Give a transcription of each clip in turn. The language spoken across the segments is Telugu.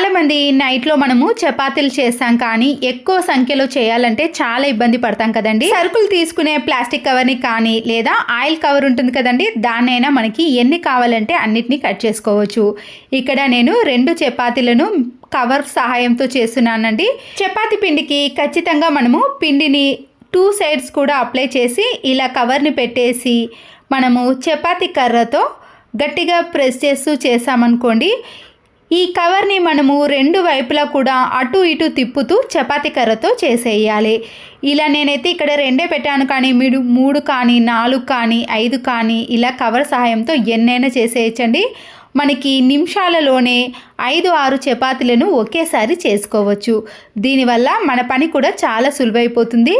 చాలామంది నైట్లో మనము చపాతీలు చేస్తాం, కానీ ఎక్కువ సంఖ్యలో చేయాలంటే చాలా ఇబ్బంది పడతాం కదండి. సరుకులు తీసుకునే ప్లాస్టిక్ కవర్ని కానీ లేదా ఆయిల్ కవర్ ఉంటుంది కదండి, దాన్నైనా మనకి ఎన్ని కావాలంటే అన్నిటినీ కట్ చేసుకోవచ్చు. ఇక్కడ నేను 2 చపాతీలను కవర్ సహాయంతో చేస్తున్నానండి. చపాతీ పిండికి ఖచ్చితంగా మనము పిండిని 2 సైడ్స్ కూడా అప్లై చేసి ఇలా కవర్ని పెట్టేసి మనము చపాతీ కర్రతో గట్టిగా ప్రెస్ చేస్తూ చేసామనుకోండి, ఈ కవర్ని మనము 2 వైపులా కూడా అటు ఇటు తిప్పుతూ చపాతీ కర్రతో చేసేయాలి. ఇలా నేనైతే ఇక్కడ 2 పెట్టాను, కానీ మీరు 3 కానీ 4 కానీ 5 కానీ ఇలా కవర్ సహాయంతో ఎన్నైనా చేసేయచ్చండి. మనకి నిమిషాలలోనే 5-6 చపాతీలను ఒకేసారి చేసుకోవచ్చు. దీనివల్ల మన పని కూడా చాలా సులువైపోతుంది.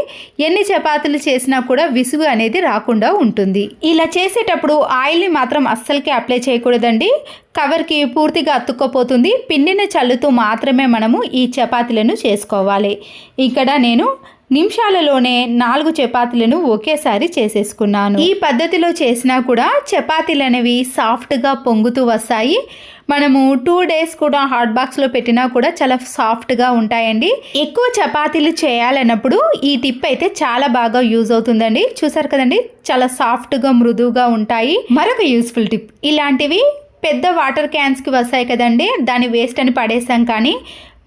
ఎన్ని చపాతీలు చేసినా కూడా విసుగు అనేది రాకుండా ఉంటుంది. ఇలా చేసేటప్పుడు ఆయిల్ని మాత్రం అస్సలకి అప్లై చేయకూడదండి. కవర్కి పూర్తిగా అతుక్కపోతుంది. పిండిని చల్లుతూ మాత్రమే మనము ఈ చపాతీలను చేసుకోవాలి. ఇక్కడ నేను నిమిషాలలోనే 4 చపాతీలను ఒకేసారి చేసేసుకున్నాను. ఈ పద్ధతిలో చేసినా కూడా చపాతీలు అనేవి సాఫ్ట్గా పొంగుతూ వస్తాయి. మనము 2 డేస్ కూడా హాట్ బాక్స్లో పెట్టినా కూడా చాలా సాఫ్ట్గా ఉంటాయండి. ఎక్కువ చపాతీలు చేయాలన్నప్పుడు ఈ టిప్ అయితే చాలా బాగా యూజ్ అవుతుందండి. చూసారు కదండి, చాలా సాఫ్ట్గా మృదువుగా ఉంటాయి. మరొక యూస్ఫుల్ టిప్, ఇలాంటివి పెద్ద వాటర్ క్యాన్స్కి వస్తాయి కదండి, దాని వేస్ట్ అని పడేసాం, కానీ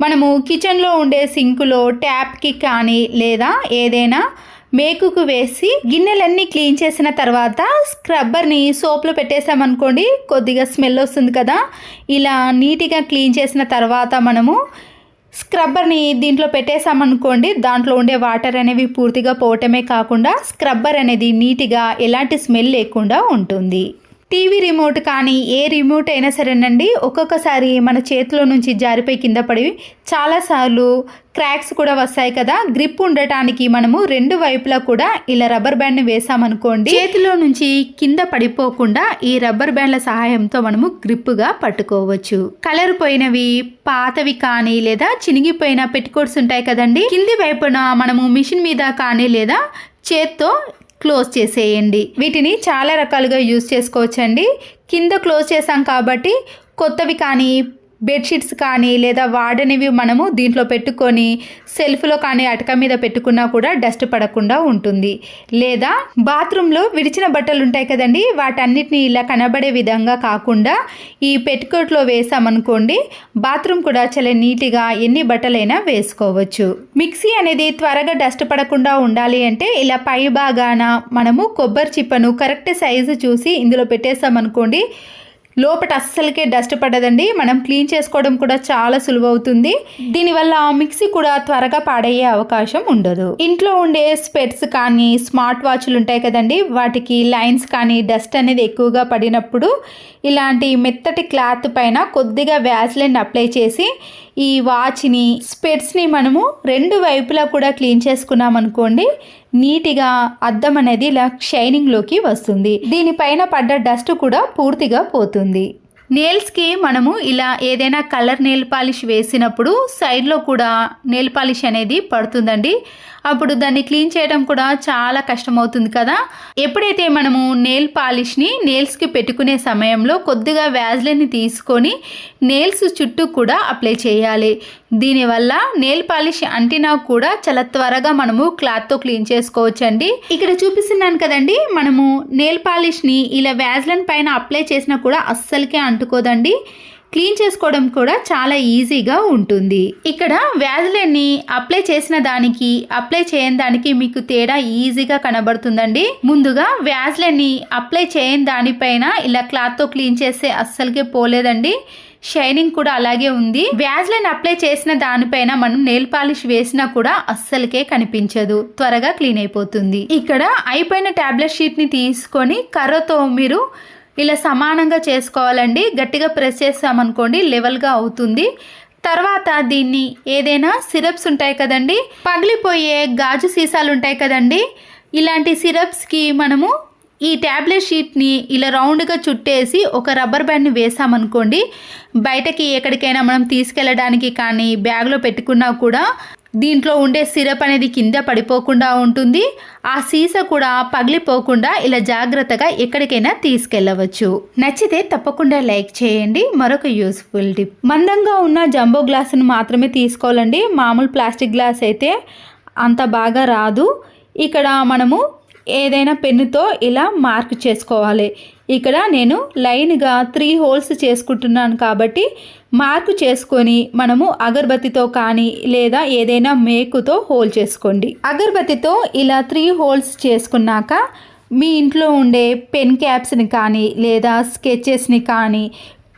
మనము కిచెన్లో ఉండే సింకులో ట్యాప్కి కానీ లేదా ఏదైనా మేకుకు వేసి గిన్నెలన్నీ క్లీన్ చేసిన తర్వాత స్క్రబ్బర్ని సోప్లో పెట్టేసామనుకోండి, కొద్దిగా స్మెల్ వస్తుంది కదా. ఇలా నీట్గా క్లీన్ చేసిన తర్వాత మనము స్క్రబ్బర్ని దీంట్లో పెట్టేసామనుకోండి, దాంట్లో ఉండే వాటర్ అనేవి పూర్తిగా పోవటమే కాకుండా స్క్రబ్బర్ అనేది నీట్గా ఎలాంటి స్మెల్ లేకుండా ఉంటుంది. టీవీ రిమోట్ కానీ ఏ రిమోట్ అయినా సరేనండి, ఒక్కొక్కసారి మన చేతిలో నుంచి జారిపోయి కింద పడి చాలాసార్లు క్రాక్స్ కూడా వస్తాయి కదా. గ్రిప్ ఉండటానికి మనము 2 వైపులా కూడా ఇలా రబ్బర్ బ్యాండ్ని వేసామనుకోండి, చేతిలో నుంచి కింద పడిపోకుండా ఈ రబ్బర్ బ్యాండ్ల సహాయంతో మనము గ్రిప్గా పట్టుకోవచ్చు. కలర్ పోయినవి, పాతవి కానీ లేదా చినిగిపోయిన పెట్టికోట్స్ ఉంటాయి కదండి, కింది వైపున మనము మిషన్ మీద కానీ లేదా చేత్తో క్లోజ్ చేసేయండి. వీటిని చాలా రకాలుగా యూజ్ చేసుకోవచ్చండి. కింద క్లోజ్ చేసాం కాబట్టి కొత్తవి కానీ బెడ్షీట్స్ కానీ లేదా వాడనివి మనము దీంట్లో పెట్టుకొని సెల్ఫ్లో కానీ అటక మీద పెట్టుకున్నా కూడా డస్ట్ పడకుండా ఉంటుంది. లేదా బాత్రూంలో విడిచిన బట్టలు ఉంటాయి కదండి, వాటన్నిటిని ఇలా కనబడే విధంగా కాకుండా ఈ పెట్టుకోట్లో వేసామనుకోండి, బాత్రూమ్ కూడా చాలా నీట్గా ఎన్ని బట్టలైనా వేసుకోవచ్చు. మిక్సీ అనేది త్వరగా డస్ట్ పడకుండా ఉండాలి అంటే ఇలా పై భాగాన మనము కొబ్బరి చిప్పను కరెక్ట్ సైజు చూసి ఇందులో పెట్టేసామనుకోండి, లోపల అస్సలకే డస్ట్ పడదండి. మనం క్లీన్ చేసుకోవడం కూడా చాలా సులువవుతుంది. దీనివల్ల మిక్సీ కూడా త్వరగా పాడయ్యే అవకాశం ఉండదు. ఇంట్లో ఉండే స్పెట్స్ కానీ స్మార్ట్ వాచ్లు ఉంటాయి కదండి, వాటికి లైన్స్ కానీ డస్ట్ అనేది ఎక్కువగా పడినప్పుడు ఇలాంటి మెత్తటి క్లాత్ పైన కొద్దిగా వ్యాజ్లైన్ అప్లై చేసి ఈ వాచ్ని స్పెట్స్ని మనము 2 వైపులా కూడా క్లీన్ చేసుకున్నాం అనుకోండి, నీట్గా అద్దం అనేది ఇలా షైనింగ్లోకి వస్తుంది. దీనిపైన పడ్డ డస్ట్ కూడా పూర్తిగా పోతుంది. నేల్స్కి మనము ఇలా ఏదైనా కలర్ నెయిల్ పాలిష్ వేసినప్పుడు సైడ్లో కూడా నెయిల్ పాలిష్ అనేది పడుతుందండి. అప్పుడు దాన్ని క్లీన్ చేయడం కూడా చాలా కష్టమవుతుంది కదా. ఎప్పుడైతే మనము నెయిల్ పాలిష్ని నేల్స్కి పెట్టుకునే సమయంలో కొద్దిగా వ్యాజ్లైన్ని తీసుకొని నేల్స్ చుట్టూ కూడా అప్లై చేయాలి. దీనివల్ల నెయిల్ పాలిష్ అంటినా కూడా చాలా త్వరగా మనము క్లాత్తో క్లీన్ చేసుకోవచ్చండి. ఇక్కడ చూపిస్తున్నాను కదండి, మనము నెయిల్ పాలిష్ని ఇలా వ్యాజ్లైన్ పైన అప్లై చేసినా కూడా అస్సలకే అంటుకోదండి. క్లీన్ చేసుకోవడం కూడా చాలా ఈజీగా ఉంటుంది. ఇక్కడ వ్యాజ్లైన్ని అప్లై చేసిన దానికి అప్లై చేయని దానికి మీకు తేడా ఈజీగా కనబడుతుందండి. ముందుగా వ్యాజ్లైన్ని అప్లై చేయని దానిపైన ఇలా క్లాత్తో క్లీన్ చేస్తే అస్సలకే పోలేదండి. షైనింగ్ కూడా అలాగే ఉంది. వ్యాజ్లైన్ అప్లై చేసిన దానిపైన మనం నెయిల్ పాలిష్ వేసినా కూడా అస్సలకే కనిపించదు, త్వరగా క్లీన్ అయిపోతుంది. ఇక్కడ అయిపోయిన టాబ్లెట్ షీట్ని తీసుకొని కర్రతో మీరు ఇలా సమానంగా చేసుకోవాలండి. గట్టిగా ప్రెస్ చేసామనుకోండి లెవెల్గా అవుతుంది. తర్వాత దీన్ని ఏదైనా సిరప్స్ ఉంటాయి కదండి, పగిలిపోయే గాజు సీసాలు ఉంటాయి కదండి, ఇలాంటి సిరప్స్కి మనము ఈ ట్యాబ్లెట్ షీట్ని ఇలా రౌండ్గా చుట్టేసి ఒక రబ్బర్ బ్యాండ్ని వేసామనుకోండి, బయటకి ఎక్కడికైనా మనం తీసుకెళ్ళడానికి కానీ బ్యాగ్లో పెట్టుకున్నా కూడా దీంట్లో ఉండే సిరప్ అనేది కింద పడిపోకుండా ఉంటుంది. ఆ సీసా కూడా పగిలిపోకుండా ఇలా జాగ్రత్తగా ఎక్కడికైనా తీసుకెళ్ళవచ్చు. నచ్చితే తప్పకుండా లైక్ చేయండి. మరొక యూస్ఫుల్ టిప్, మందంగా ఉన్న జంబో గ్లాసును మాత్రమే తీసుకోవాలండి. మామూలు ప్లాస్టిక్ గ్లాస్ అయితే అంత బాగా రాదు. ఇక్కడ మనము ఏదైనా పెన్నుతో ఇలా మార్క్ చేసుకోవాలి. ఇక్కడ నేను లైన్గా 3 హోల్స్ చేసుకుంటున్నాను కాబట్టి మార్కు చేసుకొని మనము అగరబత్తితో కానీ లేదా ఏదైనా మేకుతో హోల్ చేసుకోండి. అగరబత్తితో ఇలా 3 హోల్స్ చేసుకున్నాక మీ ఇంట్లో ఉండే పెన్ క్యాప్స్ని కానీ లేదా స్కెచెస్ని కానీ,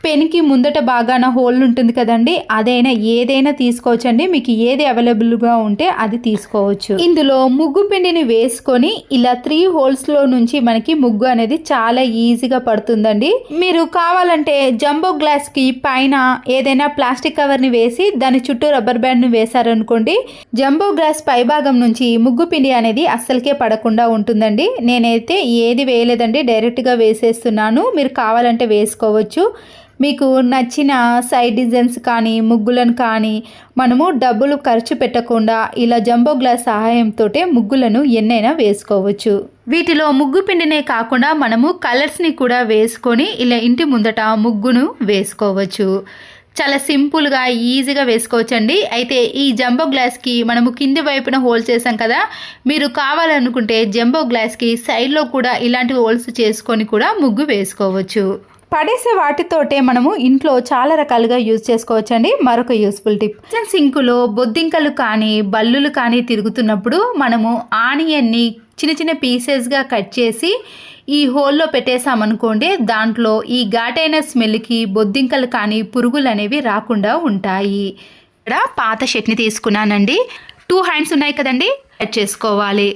పెన్కి ముందట బాగాన హోల్ ఉంటుంది కదండి, అదైనా ఏదైనా తీసుకోవచ్చండి. మీకు ఏది అవైలబుల్గా ఉంటే అది తీసుకోవచ్చు. ఇందులో ముగ్గు పిండిని వేసుకొని ఇలా 3 హోల్స్లో నుంచి మనకి ముగ్గు అనేది చాలా ఈజీగా పడుతుందండి. మీరు కావాలంటే జంబో గ్లాస్కి పైన ఏదైనా ప్లాస్టిక్ కవర్ని వేసి దాని చుట్టూ రబ్బర్ బ్యాండ్ని వేశారనుకోండి, జంబో గ్లాస్ పై భాగం నుంచి ముగ్గు పిండి అనేది అస్సలకే పడకుండా ఉంటుందండి. నేనైతే ఏది వేయలేదండి, డైరెక్ట్గా వేసేస్తున్నాను. మీరు కావాలంటే వేసుకోవచ్చు. మీకు నచ్చిన సైడ్ డిజైన్స్ కానీ ముగ్గులను కానీ మనము డబ్బులు ఖర్చు పెట్టకుండా ఇలా జంబో గ్లాస్ సహాయంతో ముగ్గులను ఎన్నైనా వేసుకోవచ్చు. వీటిలో ముగ్గు పిండినే కాకుండా మనము కలర్స్ని కూడా వేసుకొని ఇలా ఇంటి ముందట ముగ్గును వేసుకోవచ్చు. చాలా సింపుల్గా ఈజీగా వేసుకోవచ్చండి. అయితే ఈ జంబో గ్లాస్కి మనము కింది వైపున హోల్ చేసాం కదా, మీరు కావాలనుకుంటే జంబో గ్లాస్కి సైడ్లో కూడా ఇలాంటి హోల్స్ చేసుకొని కూడా ముగ్గు వేసుకోవచ్చు. పడేసే వాటితోటే మనము ఇంట్లో చాలా రకాలుగా యూజ్ చేసుకోవచ్చండి. మరొక యూస్ఫుల్ టిప్, కిచెన్ సింకులో బొద్దింకలు కానీ బల్లులు కానీ తిరుగుతున్నప్పుడు మనము ఆనియన్ని చిన్న చిన్న పీసెస్గా కట్ చేసి ఈ హోల్లో పెట్టేసామనుకోండి, దాంట్లో ఈ ఘాటైన స్మెల్కి బొద్దింకలు కానీ పురుగులు అనేవి రాకుండా ఉంటాయి. ఇక్కడ పాత షర్ట్ని తీసుకున్నానండి. 2 హ్యాండ్స్ ఉన్నాయి కదండి, కట్ చేసుకోవాలి.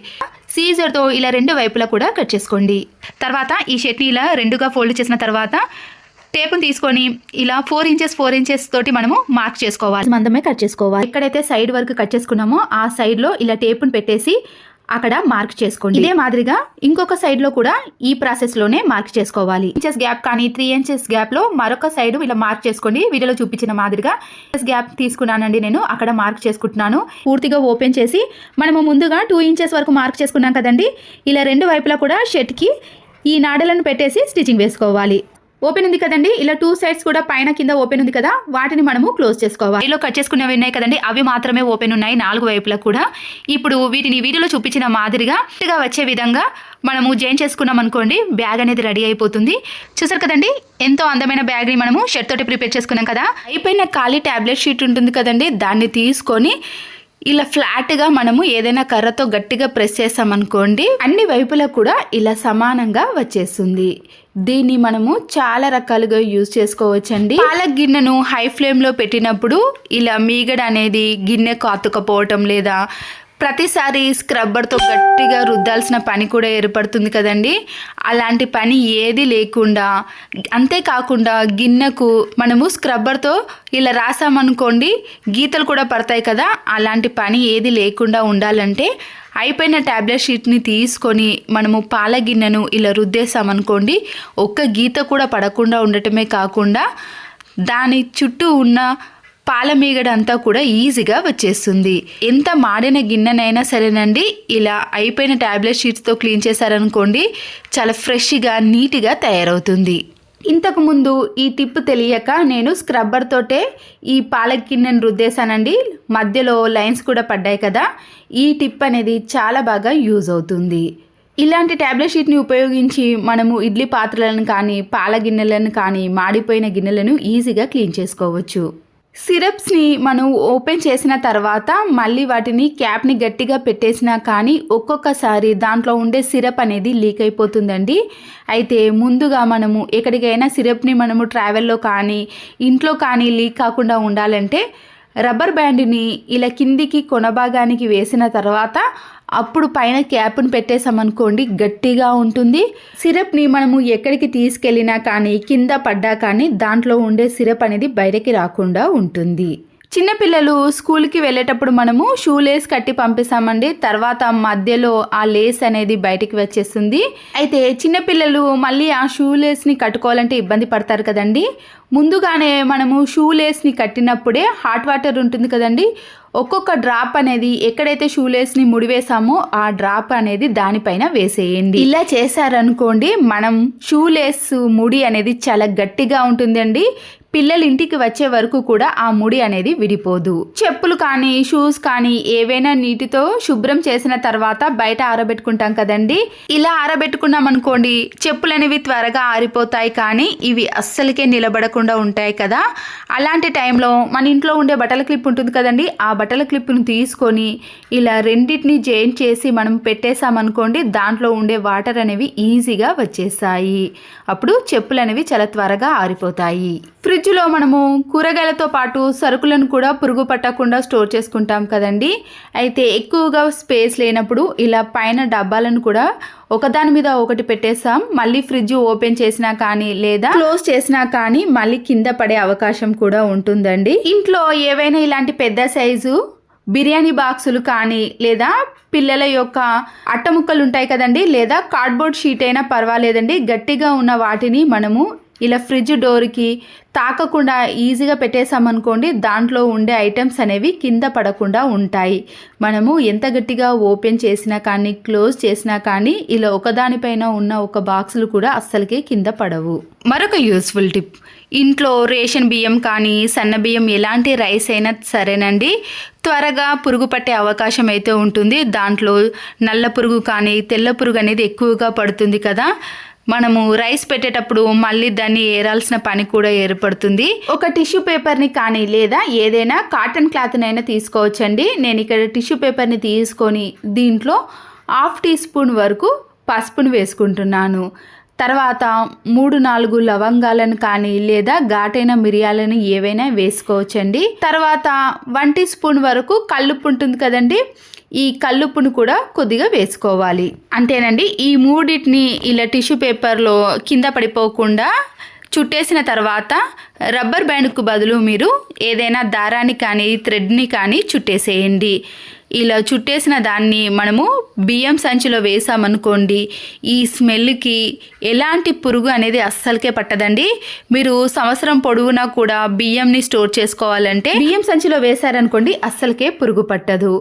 సీజర్తో ఇలా 2 వైపులా కూడా కట్ చేసుకోండి. తర్వాత ఈ షర్ట్ని ఇలా 2గా ఫోల్డ్ చేసిన తర్వాత టేపుని తీసుకొని ఇలా 4 ఇంచెస్ తోటి మనము మార్క్ చేసుకోవాలి. మందమే కట్ చేసుకోవాలి. ఎక్కడైతే సైడ్ వరకు కట్ చేసుకున్నామో ఆ సైడ్లో ఇలా టేపుని పెట్టేసి అక్కడ మార్క్ చేసుకోండి. ఇదే మాదిరిగా ఇంకొక సైడ్లో కూడా ఈ ప్రాసెస్లోనే మార్క్ చేసుకోవాలి. ఇంచెస్ గ్యాప్ కానీ 3 ఇంచెస్ గ్యాప్లో మరొక సైడ్ ఇలా మార్క్ చేసుకోండి. వీడియోలో చూపించిన మాదిరిగా గ్యాప్ తీసుకున్నానండి నేను, అక్కడ మార్క్ చేసుకుంటున్నాను. పూర్తిగా ఓపెన్ చేసి మనము ముందుగా 2 ఇంచెస్ వరకు మార్క్ చేసుకున్నాం కదండి, ఇలా 2 వైపులా కూడా షర్ట్కి ఈ నాడలను పెట్టేసి స్టిచ్చింగ్ వేసుకోవాలి. ఓపెన్ ఉంది కదండి, ఇలా 2 సైడ్స్ కూడా పైన కింద ఓపెన్ ఉంది కదా, వాటిని మనము క్లోజ్ చేసుకోవాలి. వీడియోలో కట్ చేసుకునేవి ఉన్నాయి కదండి, అవి మాత్రమే ఓపెన్ ఉన్నాయి 4 వైపులా కూడా. ఇప్పుడు వీటిని వీడియోలో చూపించిన మాదిరిగా వచ్చే విధంగా మనము జాయిన్ చేసుకున్నాం అనుకోండి, బ్యాగ్ అనేది రెడీ అయిపోతుంది. చూసారు కదండి, ఎంతో అందమైన బ్యాగ్ని మనము షర్ట్ తోటి ప్రిపేర్ చేసుకున్నాం కదా. అయిపోయిన ఖాళీ ట్యాబ్లెట్ షీట్ ఉంటుంది కదండి, దాన్ని తీసుకొని ఇలా ఫ్లాట్గా మనము ఏదైనా కర్రతో గట్టిగా ప్రెస్ చేసామనుకోండి, అన్ని వైపులా కూడా ఇలా సమానంగా వచ్చేస్తుంది. దీన్ని మనము చాలా రకాలుగా యూజ్ చేసుకోవచ్చండి. పాల గిన్నెను హై ఫ్లేమ్లో పెట్టినప్పుడు ఇలా మీగడ అనేది గిన్నెకు అతుకపోవటం లేదా ప్రతిసారి స్క్రబ్బర్తో గట్టిగా రుద్దాల్సిన పని కూడా ఏర్పడుతుంది కదండి, అలాంటి పని ఏది లేకుండా, అంతేకాకుండా గిన్నెకు మనము స్క్రబ్బర్తో ఇలా రాసామనుకోండి గీతలు కూడా పడతాయి కదా, అలాంటి పని ఏది లేకుండా ఉండాలంటే అయిపోయిన ట్యాబ్లెట్ షీట్ని తీసుకొని మనము పాల గిన్నెను ఇలా రుద్దేసామనుకోండి, ఒక్క గీత కూడా పడకుండా ఉండటమే కాకుండా దాని చుట్టూ ఉన్న పాల మీగడ అంతా కూడా ఈజీగా వచ్చేస్తుంది. ఎంత మాడిన గిన్నెనైనా సరేనండి, ఇలా అయిపోయిన ట్యాబ్లెట్ షీట్స్తో క్లీన్ చేశారనుకోండి, చాలా ఫ్రెష్గా నీట్గా తయారవుతుంది. ఇంతకుముందు ఈ టిప్ తెలియక నేను స్క్రబ్బర్ తోటే ఈ పాల గిన్నెను రుద్దేశానండి, మధ్యలో లైన్స్ కూడా పడ్డాయి కదా. ఈ టిప్ అనేది చాలా బాగా యూజ్ అవుతుంది. ఇలాంటి ట్యాబ్లెట్ షీట్ని ఉపయోగించి మనము ఇడ్లీ పాత్రలను కానీ పాల గిన్నెలను కానీ మాడిపోయిన గిన్నెలను ఈజీగా క్లీన్ చేసుకోవచ్చు. సిరప్స్ని మనం ఓపెన్ చేసిన తర్వాత మళ్ళీ వాటిని క్యాప్ని గట్టిగా పెట్టేసినా కానీ ఒక్కొక్కసారి దాంట్లో ఉండే సిరప్ అనేది లీక్ అయిపోతుందండి. అయితే ముందుగా మనము ఎక్కడికైనా సిరప్ని మనము ట్రావెల్లో కానీ ఇంట్లో కానీ లీక్ కాకుండా ఉండాలంటే రబ్బర్ బ్యాండ్ని ఇలా కిందికి కొనభాగానికి వేసిన తర్వాత అప్పుడు పైన క్యాప్ను పెట్టేసామనుకోండి గట్టిగా ఉంటుంది. సిరప్ని మనము ఎక్కడికి తీసుకెళ్ళినా కానీ కింద పడ్డా కానీ దాంట్లో ఉండే సిరప్ అనేది బయటకి రాకుండా ఉంటుంది. చిన్నపిల్లలు స్కూల్కి వెళ్ళేటప్పుడు మనము షూ లేస్ కట్టి పంపిస్తామండి. తర్వాత మధ్యలో ఆ లేస్ అనేది బయటికి వచ్చేస్తుంది. అయితే చిన్నపిల్లలు మళ్ళీ ఆ షూ లేస్ని కట్టుకోవాలంటే ఇబ్బంది పడతారు కదండి. ముందుగానే మనము షూ లేస్ని కట్టినప్పుడే హాట్ వాటర్ ఉంటుంది కదండి, ఒక్కొక్క డ్రాప్ అనేది ఎక్కడైతే షూ లేస్ని ముడివేసామో ఆ డ్రాప్ అనేది దానిపైన వేసేయండి. ఇలా చేశారనుకోండి, మనం షూ లేస్ ముడి అనేది చాలా గట్టిగా ఉంటుందండి. పిల్లలు ఇంటికి వచ్చే వరకు కూడా ఆ ముడి అనేది విడిపోదు. చెప్పులు కానీ షూస్ కానీ ఏవైనా నీటితో శుభ్రం చేసిన తర్వాత బయట ఆరబెట్టుకుంటాం కదండి. ఇలా ఆరబెట్టుకున్నాం అనుకోండి, చెప్పులు అనేవి త్వరగా ఆరిపోతాయి, కానీ ఇవి అస్సలకే నిలబడకుండా ఉంటాయి కదా. అలాంటి టైంలో మన ఇంట్లో ఉండే బట్టల క్లిప్ ఉంటుంది కదండి, ఆ బట్టల క్లిప్ను తీసుకొని ఇలా రెండింటిని జాయింట్ చేసి మనం పెట్టేసామనుకోండి, దాంట్లో ఉండే వాటర్ అనేవి ఈజీగా వచ్చేస్తాయి. అప్పుడు చెప్పులు అనేవి చాలా త్వరగా ఆరిపోతాయి. ఫ్రిడ్జ్లో మనము కూరగాయలతో పాటు సరుకులను కూడా పురుగు పట్టకుండా స్టోర్ చేసుకుంటాం కదండి. అయితే ఎక్కువగా స్పేస్ లేనప్పుడు ఇలా పైన డబ్బాలను కూడా ఒకదాని మీద ఒకటి పెట్టేస్తాం. మళ్ళీ ఫ్రిడ్జ్ ఓపెన్ చేసినా కానీ లేదా క్లోజ్ చేసినా కానీ మళ్ళీ కింద పడే అవకాశం కూడా ఉంటుందండి. ఇంట్లో ఏవైనా ఇలాంటి పెద్ద సైజు బిర్యానీ బాక్సులు కానీ లేదా పిల్లల యొక్క అట్టముక్కలు ఉంటాయి కదండి, లేదా కార్డ్బోర్డ్ షీట్ అయినా పర్వాలేదండి, గట్టిగా ఉన్న వాటిని మనము ఇలా ఫ్రిడ్జ్ డోర్కి తాకకుండా ఈజీగా పెట్టేసామనుకోండి, దాంట్లో ఉండే ఐటమ్స్ అనేవి కింద పడకుండా ఉంటాయి. మనము ఎంత గట్టిగా ఓపెన్ చేసినా కానీ క్లోజ్ చేసినా కానీ ఇలా ఒకదానిపైన ఉన్న ఒక బాక్సులు కూడా అస్సలకే కింద పడవు. మరొక యూస్ఫుల్ టిప్, ఇంట్లో రేషన్ బియ్యం కానీ సన్న బియ్యం ఎలాంటి రైస్ అయినా సరేనండి, త్వరగా పురుగు పట్టే అవకాశం అయితే ఉంటుంది. దాంట్లో నల్ల పురుగు కానీ తెల్ల పురుగు అనేది ఎక్కువగా పడుతుంది కదా. మనము రైస్ పెట్టేటప్పుడు మళ్ళీ దాన్ని ఏరాల్సిన పని కూడా ఏర్పడుతుంది. ఒక టిష్యూ పేపర్ని కానీ లేదా ఏదైనా కాటన్ క్లాత్నైనా తీసుకోవచ్చండి. నేను ఇక్కడ టిష్యూ పేపర్ని తీసుకొని దీంట్లో 1/2 టీ స్పూన్ వరకు పసుపును వేసుకుంటున్నాను. తర్వాత 3-4 లవంగాలను కానీ లేదా ఘాటైన మిరియాలను ఏవైనా వేసుకోవచ్చండి. తర్వాత 1 టీ స్పూన్ వరకు కల్లుప్పు ఉంటుంది కదండి, ఈ కల్లుప్పును కూడా కొద్దిగా వేసుకోవాలి. అంతేనండి. ఈ మూడింటిని ఇలా టిష్యూ పేపర్లో కింద పడిపోకుండా చుట్టేసిన తర్వాత రబ్బర్ బ్యాండ్కు బదులు మీరు ఏదైనా దారాన్ని కానీ థ్రెడ్ని కానీ చుట్టేసేయండి. ఇలా చుట్టేసిన దాన్ని మనము బియ్యం సంచిలో వేసామనుకోండి, ఈ స్మెల్కి ఎలాంటి పురుగు అనేది అస్సలకే పట్టదండి. మీరు సంవత్సరం పొడవునా కూడా బియ్యంని స్టోర్ చేసుకోవాలంటే బియ్యం సంచిలో వేశారనుకోండి, అస్సలకే పురుగు పట్టదు.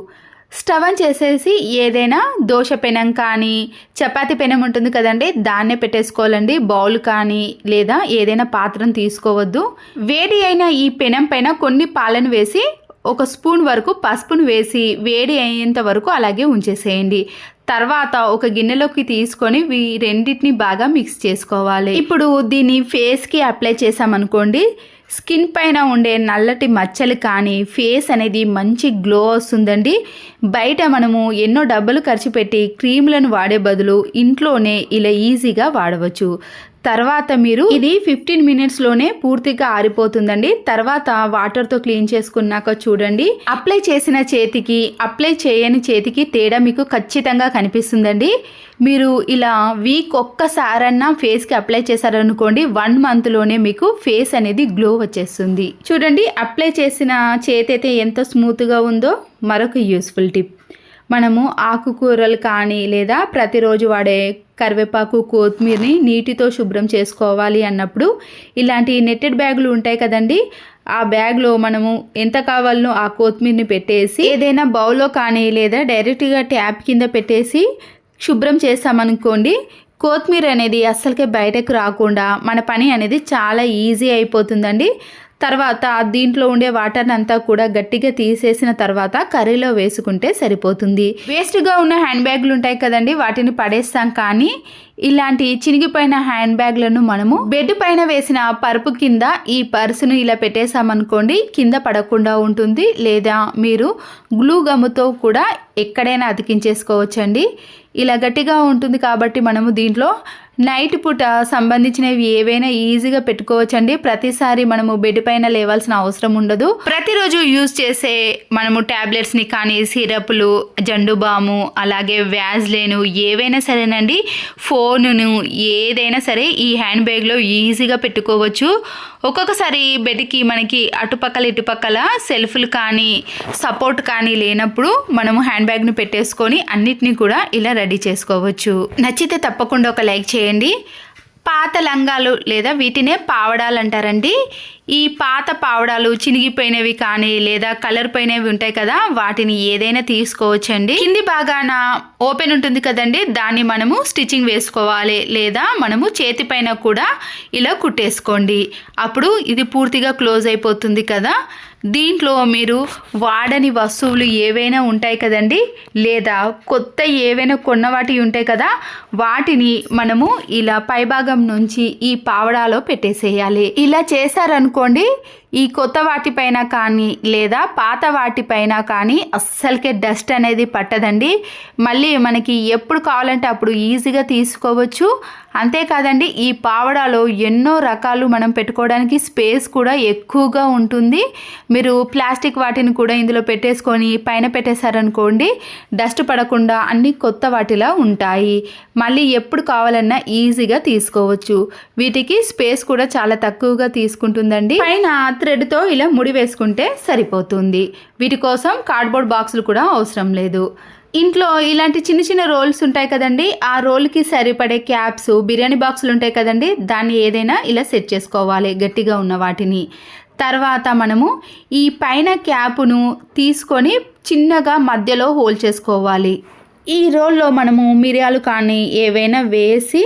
స్టవ్ ఆన్ చేసేసి ఏదైనా దోశ పెనం కానీ చపాతీ పెనం ఉంటుంది కదండి, దాన్నే పెట్టేసుకోవాలండి. బౌల్ కానీ లేదా ఏదైనా పాత్రను తీసుకోవద్దు. వేడి అయిన ఈ పెనం పైన కొన్ని పాలను వేసి 1 స్పూన్ వరకు పసుపును వేసి వేడి అయ్యేంత వరకు అలాగే ఉంచేసేయండి. తర్వాత ఒక గిన్నెలోకి తీసుకొని రెండింటిని బాగా మిక్స్ చేసుకోవాలి. ఇప్పుడు దీన్ని ఫేస్కి అప్లై చేసామనుకోండి, స్కిన్ పైన ఉండే నల్లటి మచ్చలు కానీ ఫేస్ అనేది మంచి గ్లో వస్తుందండి. బయట మనము ఎన్నో డబ్బులు ఖర్చు పెట్టి క్రీములను వాడే బదులు ఇంట్లోనే ఇలా ఈజీగా వాడవచ్చు. తర్వాత మీరు ఇది 15 మినిట్స్లోనే పూర్తిగా ఆరిపోతుందండి. తర్వాత వాటర్తో క్లీన్ చేసుకున్నాక చూడండి, అప్లై చేసిన చేతికి అప్లై చేయని చేతికి తేడా మీకు ఖచ్చితంగా కనిపిస్తుందండి. మీరు ఇలా వీక్ ఒక్కసారన్నా ఫేస్కి అప్లై చేశారనుకోండి, 1 మంత్లోనే మీకు ఫేస్ అనేది గ్లో వచ్చేస్తుంది. చూడండి, అప్లై చేసిన చేతి అయితే ఎంత స్మూత్గా ఉందో. మరొక యూస్ఫుల్ టిప్, మనము ఆకుకూరలు కానీ లేదా ప్రతిరోజు వాడే కరివేపాకు కొత్తిమీరని నీటితో శుభ్రం చేసుకోవాలి అన్నప్పుడు ఇలాంటి నెట్టెడ్ బ్యాగులు ఉంటాయి కదండి, ఆ బ్యాగ్లో మనము ఎంత కావాలనో ఆ కొత్తిమీరని పెట్టేసి ఏదైనా బౌల్లో కానీ లేదా డైరెక్ట్గా ట్యాప్ కింద పెట్టేసి శుభ్రం చేస్తామనుకోండి, కొత్తిమీర అనేది అస్సలకే బయటకు రాకుండా మన పని అనేది చాలా ఈజీ అయిపోతుందండి. తర్వాత దీంట్లో ఉండే వాటర్ అంతా కూడా గట్టిగా తీసేసిన తర్వాత కర్రీలో వేసుకుంటే సరిపోతుంది. వేస్ట్గా ఉన్న హ్యాండ్ బ్యాగ్లు ఉంటాయి కదండి, వాటిని పడేస్తాం. కానీ ఇలాంటి చినిగిపోయిన హ్యాండ్ బ్యాగ్లను మనము బెడ్ పైన వేసిన పరుపు కింద ఈ పర్సును ఇలా పెట్టేసామనుకోండి, కింద పడకుండా ఉంటుంది. లేదా మీరు గ్లూ గమ్ముతో కూడా ఎక్కడైనా అతికించేసుకోవచ్చండి. ఇలా గట్టిగా ఉంటుంది కాబట్టి మనము దీంట్లో నైట్ పూట సంబంధించినవి ఏవైనా ఈజీగా పెట్టుకోవచ్చండి. ప్రతిసారి మనము బెడ్ పైన లేవాల్సిన అవసరం ఉండదు. ప్రతిరోజు యూజ్ చేసే మనము ట్యాబ్లెట్స్ని కానీ సిరప్లు, జండు బాము, అలాగే వ్యాజ్లైన్ ఏవైనా సరేనండి, ఫోనును ఏదైనా సరే ఈ హ్యాండ్ బ్యాగ్లో ఈజీగా పెట్టుకోవచ్చు. ఒక్కొక్కసారి బెడ్కి మనకి అటుపక్కల ఇటుపక్కల సెల్ఫ్లు కానీ సపోర్ట్ కానీ లేనప్పుడు మనము హ్యాండ్ బ్యాగ్ను పెట్టేసుకొని అన్నిటినీ కూడా ఇలా రెడీ చేసుకోవచ్చు. నచ్చితే తప్పకుండా ఒక లైక్ చేయండి. పాత లంగాలు లేదా వీటినే పావడాలు అంటారండి. ఈ పాత పావడాలు చినిగిపోయినవి కానీ లేదా కలర్ పోయినవి ఉంటాయి కదా, వాటిని ఏదైనా తీసుకోవచ్చండి. కింది భాగాన ఓపెన్ ఉంటుంది కదండి, దాన్ని మనము స్టిచ్చింగ్ వేసుకోవాలి లేదా మనము చేతి పైన కూడా ఇలా కుట్టేసుకోండి. అప్పుడు ఇది పూర్తిగా క్లోజ్ అయిపోతుంది కదా. దీంట్లో మీరు వాడని వస్తువులు ఏవైనా ఉంటాయి కదండి, లేదా కొత్త ఏవైనా కొన్న వాటి ఉంటాయి కదా, వాటిని మనము ఇలా పైభాగం నుంచి ఈ పావడాలో పెట్టేసేయాలి. ఇలా చేశారనుకోండి, ఈ కొత్త వాటిపైన కానీ లేదా పాత వాటిపైన కానీ అస్సలకే డస్ట్ అనేది పట్టదండి. మళ్ళీ మనకి ఎప్పుడు కావాలంటే అప్పుడు ఈజీగా తీసుకోవచ్చు. అంతేకాదండి, ఈ పావడాలో ఎన్నో రకాలు మనం పెట్టుకోవడానికి స్పేస్ కూడా ఎక్కువగా ఉంటుంది. మీరు ప్లాస్టిక్ వాటిని కూడా ఇందులో పెట్టేసుకొని పైన పెట్టేశారనుకోండి, డస్ట్ పడకుండా అన్ని కొత్త వాటిలా ఉంటాయి. మళ్ళీ ఎప్పుడు కావాలన్నా ఈజీగా తీసుకోవచ్చు. వీటికి స్పేస్ కూడా చాలా తక్కువగా తీసుకుంటుందండి. పైన థ్రెడ్తో ఇలా ముడి వేసుకుంటే సరిపోతుంది. వీటి కోసం కార్డ్బోర్డ్ బాక్సులు కూడా అవసరం లేదు. ఇంట్లో ఇలాంటి చిన్న చిన్న రోల్స్ ఉంటాయి కదండి, ఆ రోల్కి సరిపడే క్యాప్స్, బిర్యానీ బాక్సులు ఉంటాయి కదండి, దాన్ని ఏదైనా ఇలా సెట్ చేసుకోవాలి గట్టిగా ఉన్న వాటిని. తర్వాత మనము ఈ పైన క్యాప్ను తీసుకొని చిన్నగా మధ్యలో హోల్ చేసుకోవాలి. ఈ రోల్లో మనము మిరియాలు కానీ ఏవైనా వేసి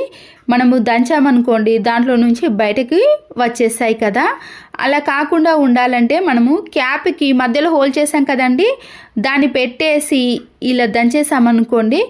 మనము దంచామనుకోండి, దాంట్లో నుంచి బయటకి వచ్చేస్తాయి కదా. అలా కాకుండా ఉండాలంటే మనము క్యాప్కి మధ్యలో హోల్ చేసాం కదండి, దాన్ని పెట్టేసి ఇలా దంచేసామనుకోండి,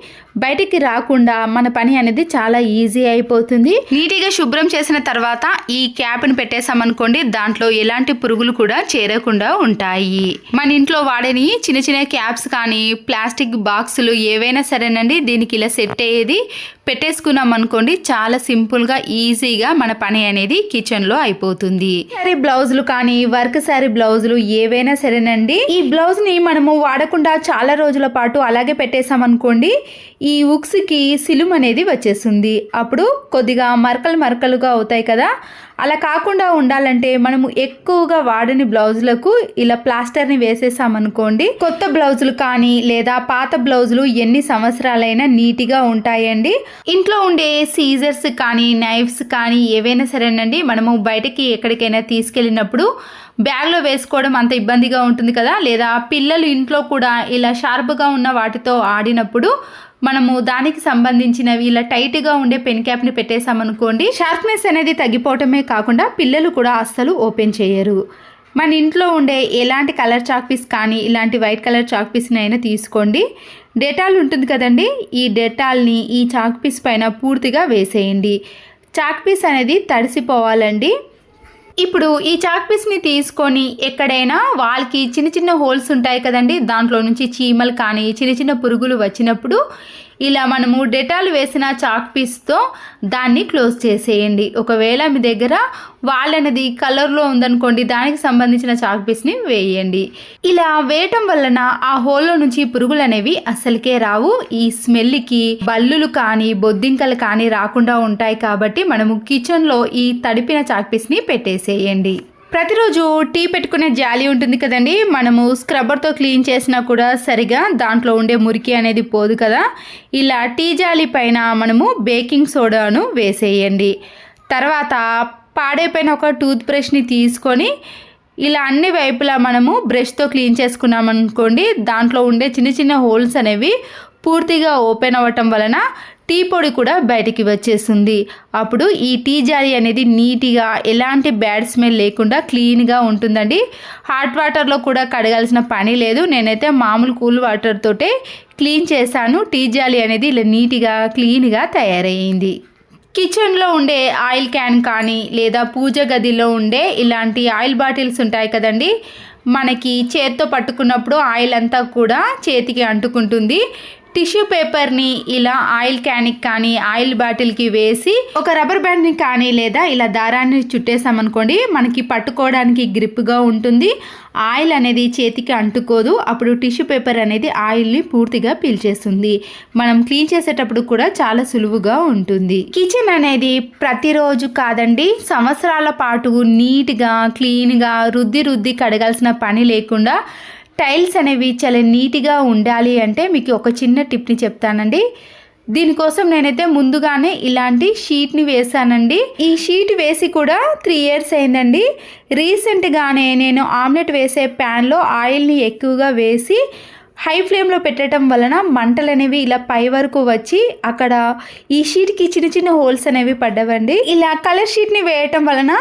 బయటికి రాకుండా మన పని అనేది చాలా ఈజీ అయిపోతుంది. నీట్గా శుభ్రం చేసిన తర్వాత ఈ క్యాప్ని పెట్టేసామనుకోండి, దాంట్లో ఎలాంటి పురుగులు కూడా చేరకుండా ఉంటాయి. మన ఇంట్లో వాడని చిన్న చిన్న క్యాప్స్ కానీ ప్లాస్టిక్ బాక్సులు ఏవైనా సరేనండి, దీనికి ఇలా సెట్ అయ్యేది పెట్టేసుకున్నాం అనుకోండి, చాలా సింపుల్గా ఈజీగా మన పని అనేది కిచెన్లో అయిపోతుంది. శారీ బ్లౌజులు కానీ వర్క్ శారీ బ్లౌజులు ఏవైనా సరేనండి, ఈ బ్లౌజ్ని మనము వాడకుండా చాలా రోజుల పాటు అలాగే పెట్టేసామనుకోండి, ఈ ఉక్స్కి సిలుమ్ అనేది వచ్చేస్తుంది. అప్పుడు కొద్దిగా మరకలుగా అవుతాయి కదా. అలా కాకుండా ఉండాలంటే మనము ఎక్కువగా వాడని బ్లౌజులకు ఇలా ప్లాస్టర్ని వేసేసామనుకోండి, కొత్త బ్లౌజులు కానీ లేదా పాత బ్లౌజులు ఎన్ని సంవత్సరాలైనా నీట్గా ఉంటాయండి. ఇంట్లో ఉండే సీజర్స్ కానీ నైఫ్స్ కానీ ఏవైనా సరేనండి, మనము బయటకి ఎక్కడికైనా తీసుకెళ్ళినప్పుడు బ్యాగ్లో వేసుకోవడం అంత ఇబ్బందిగా ఉంటుంది కదా, లేదా పిల్లలు ఇంట్లో కూడా ఇలా షార్ప్గా ఉన్న వాటితో ఆడినప్పుడు మనము దానికి సంబంధించినవి ఇలా టైట్గా ఉండే పెన్ క్యాప్ని పెట్టేసామనుకోండి, షార్ప్నెస్ అనేది తగ్గిపోవటమే కాకుండా పిల్లలు కూడా అస్సలు ఓపెన్ చేయరు. మన ఇంట్లో ఉండే ఎలాంటి కలర్ చాక్ పీస్ కానీ ఇలాంటి వైట్ కలర్ చాక్ పీస్ని అయినా తీసుకోండి. డెటాల్ ఉంటుంది కదండి, ఈ డెటాల్ని ఈ చాక్ పీస్ పైన పూర్తిగా వేసేయండి. చాక్ పీస్ అనేది తడిసిపోవాలండి. ఇప్పుడు ఈ చాక్ పీస్ని తీసుకొని ఎక్కడైనా వాల్కి చిన్న చిన్న హోల్స్ ఉంటాయి కదండి, దాంట్లో నుంచి చీమలు కానీ చిన్న చిన్న పురుగులు వచ్చినప్పుడు ఇలా మనము డెటాల్ వేసిన చాక్ పీస్తో దాన్ని క్లోజ్ చేసేయండి. ఒకవేళ మీ దగ్గర వాల్ అనేది కలర్లో ఉందనుకోండి, దానికి సంబంధించిన చాక్ పీస్ని వేయండి. ఇలా వేయటం వలన ఆ హోల్లో నుంచి పురుగులు అనేవి అస్సలకే రావు. ఈ స్మెల్కి బల్లులు కానీ బొద్దింకలు కానీ రాకుండా ఉంటాయి. కాబట్టి మనము కిచెన్లో ఈ తడిపిన చాక్ పీస్ని పెట్టేసేయండి. ప్రతిరోజు టీ పెట్టుకునే జాలి ఉంటుంది కదండి, మనము స్క్రబ్బర్తో క్లీన్ చేసినా కూడా సరిగా దాంట్లో ఉండే మురికి అనేది పోదు కదా. ఇలా టీ జాలి పైన మనము బేకింగ్ సోడాను వేసేయండి. తర్వాత పాడైపోయిన ఒక టూత్ బ్రష్ని తీసుకొని ఇలా అన్ని వైపులా మనము బ్రష్తో క్లీన్ చేసుకున్నామనుకోండి, దాంట్లో ఉండే చిన్న చిన్న హోల్స్ అనేవి పూర్తిగా ఓపెన్ అవ్వటం వలన టీ పొడి కూడా బయటికి వచ్చేస్తుంది. అప్పుడు ఈ టీ జాలి అనేది నీట్గా ఎలాంటి బ్యాడ్ స్మెల్ లేకుండా క్లీన్గా ఉంటుందండి. హాట్ వాటర్లో కూడా కడగాల్సిన పని లేదు. నేనైతే మామూలు కూల్ వాటర్ తోటే క్లీన్ చేశాను. టీ జాలి అనేది ఇలా నీట్గా క్లీన్గా తయారయ్యింది. కిచెన్లో ఉండే ఆయిల్ క్యాన్ కానీ లేదా పూజ గదిలో ఉండే ఇలాంటి ఆయిల్ బాటిల్స్ ఉంటాయి కదండి, మనకి చేత్తో పట్టుకున్నప్పుడు ఆయిల్ అంతా కూడా చేతికి అంటుకుంటుంది. టిష్యూ పేపర్ని ఇలా ఆయిల్ క్యాన్కి కానీ ఆయిల్ బాటిల్కి వేసి ఒక రబ్బర్ బ్యాండ్ని కానీ లేదా ఇలా దారాన్ని చుట్టేసామనుకోండి, మనకి పట్టుకోవడానికి గ్రిప్గా ఉంటుంది, ఆయిల్ అనేది చేతికి అంటుకోదు. అప్పుడు టిష్యూ పేపర్ అనేది ఆయిల్ని పూర్తిగా పీల్చేస్తుంది. మనం క్లీన్ చేసేటప్పుడు కూడా చాలా సులువుగా ఉంటుంది. కిచెన్ అనేది ప్రతిరోజు కాదండి, సంవత్సరాల పాటు నీట్గా క్లీన్గా రుద్ది కడగాల్సిన పని లేకుండా టైల్స్ అనేవి చాలా నీట్గా ఉండాలి అంటే మీకు ఒక చిన్న టిప్ని చెప్తానండి. దీనికోసం నేనైతే ముందుగానే ఇలాంటి షీట్ని వేసానండి. ఈ షీట్ వేసి కూడా 3 years అయిందండి. రీసెంట్గానే నేను ఆమ్లెట్ వేసే ప్యాన్లో ఆయిల్ని ఎక్కువగా వేసి హై ఫ్లేమ్లో పెట్టడం వలన మంటలు అనేవి ఇలా పై వరకు వచ్చి అక్కడ ఈ షీట్కి చిన్న హోల్స్ అనేవి పడ్డవండి. ఇలా కలర్ షీట్ని వేయటం వలన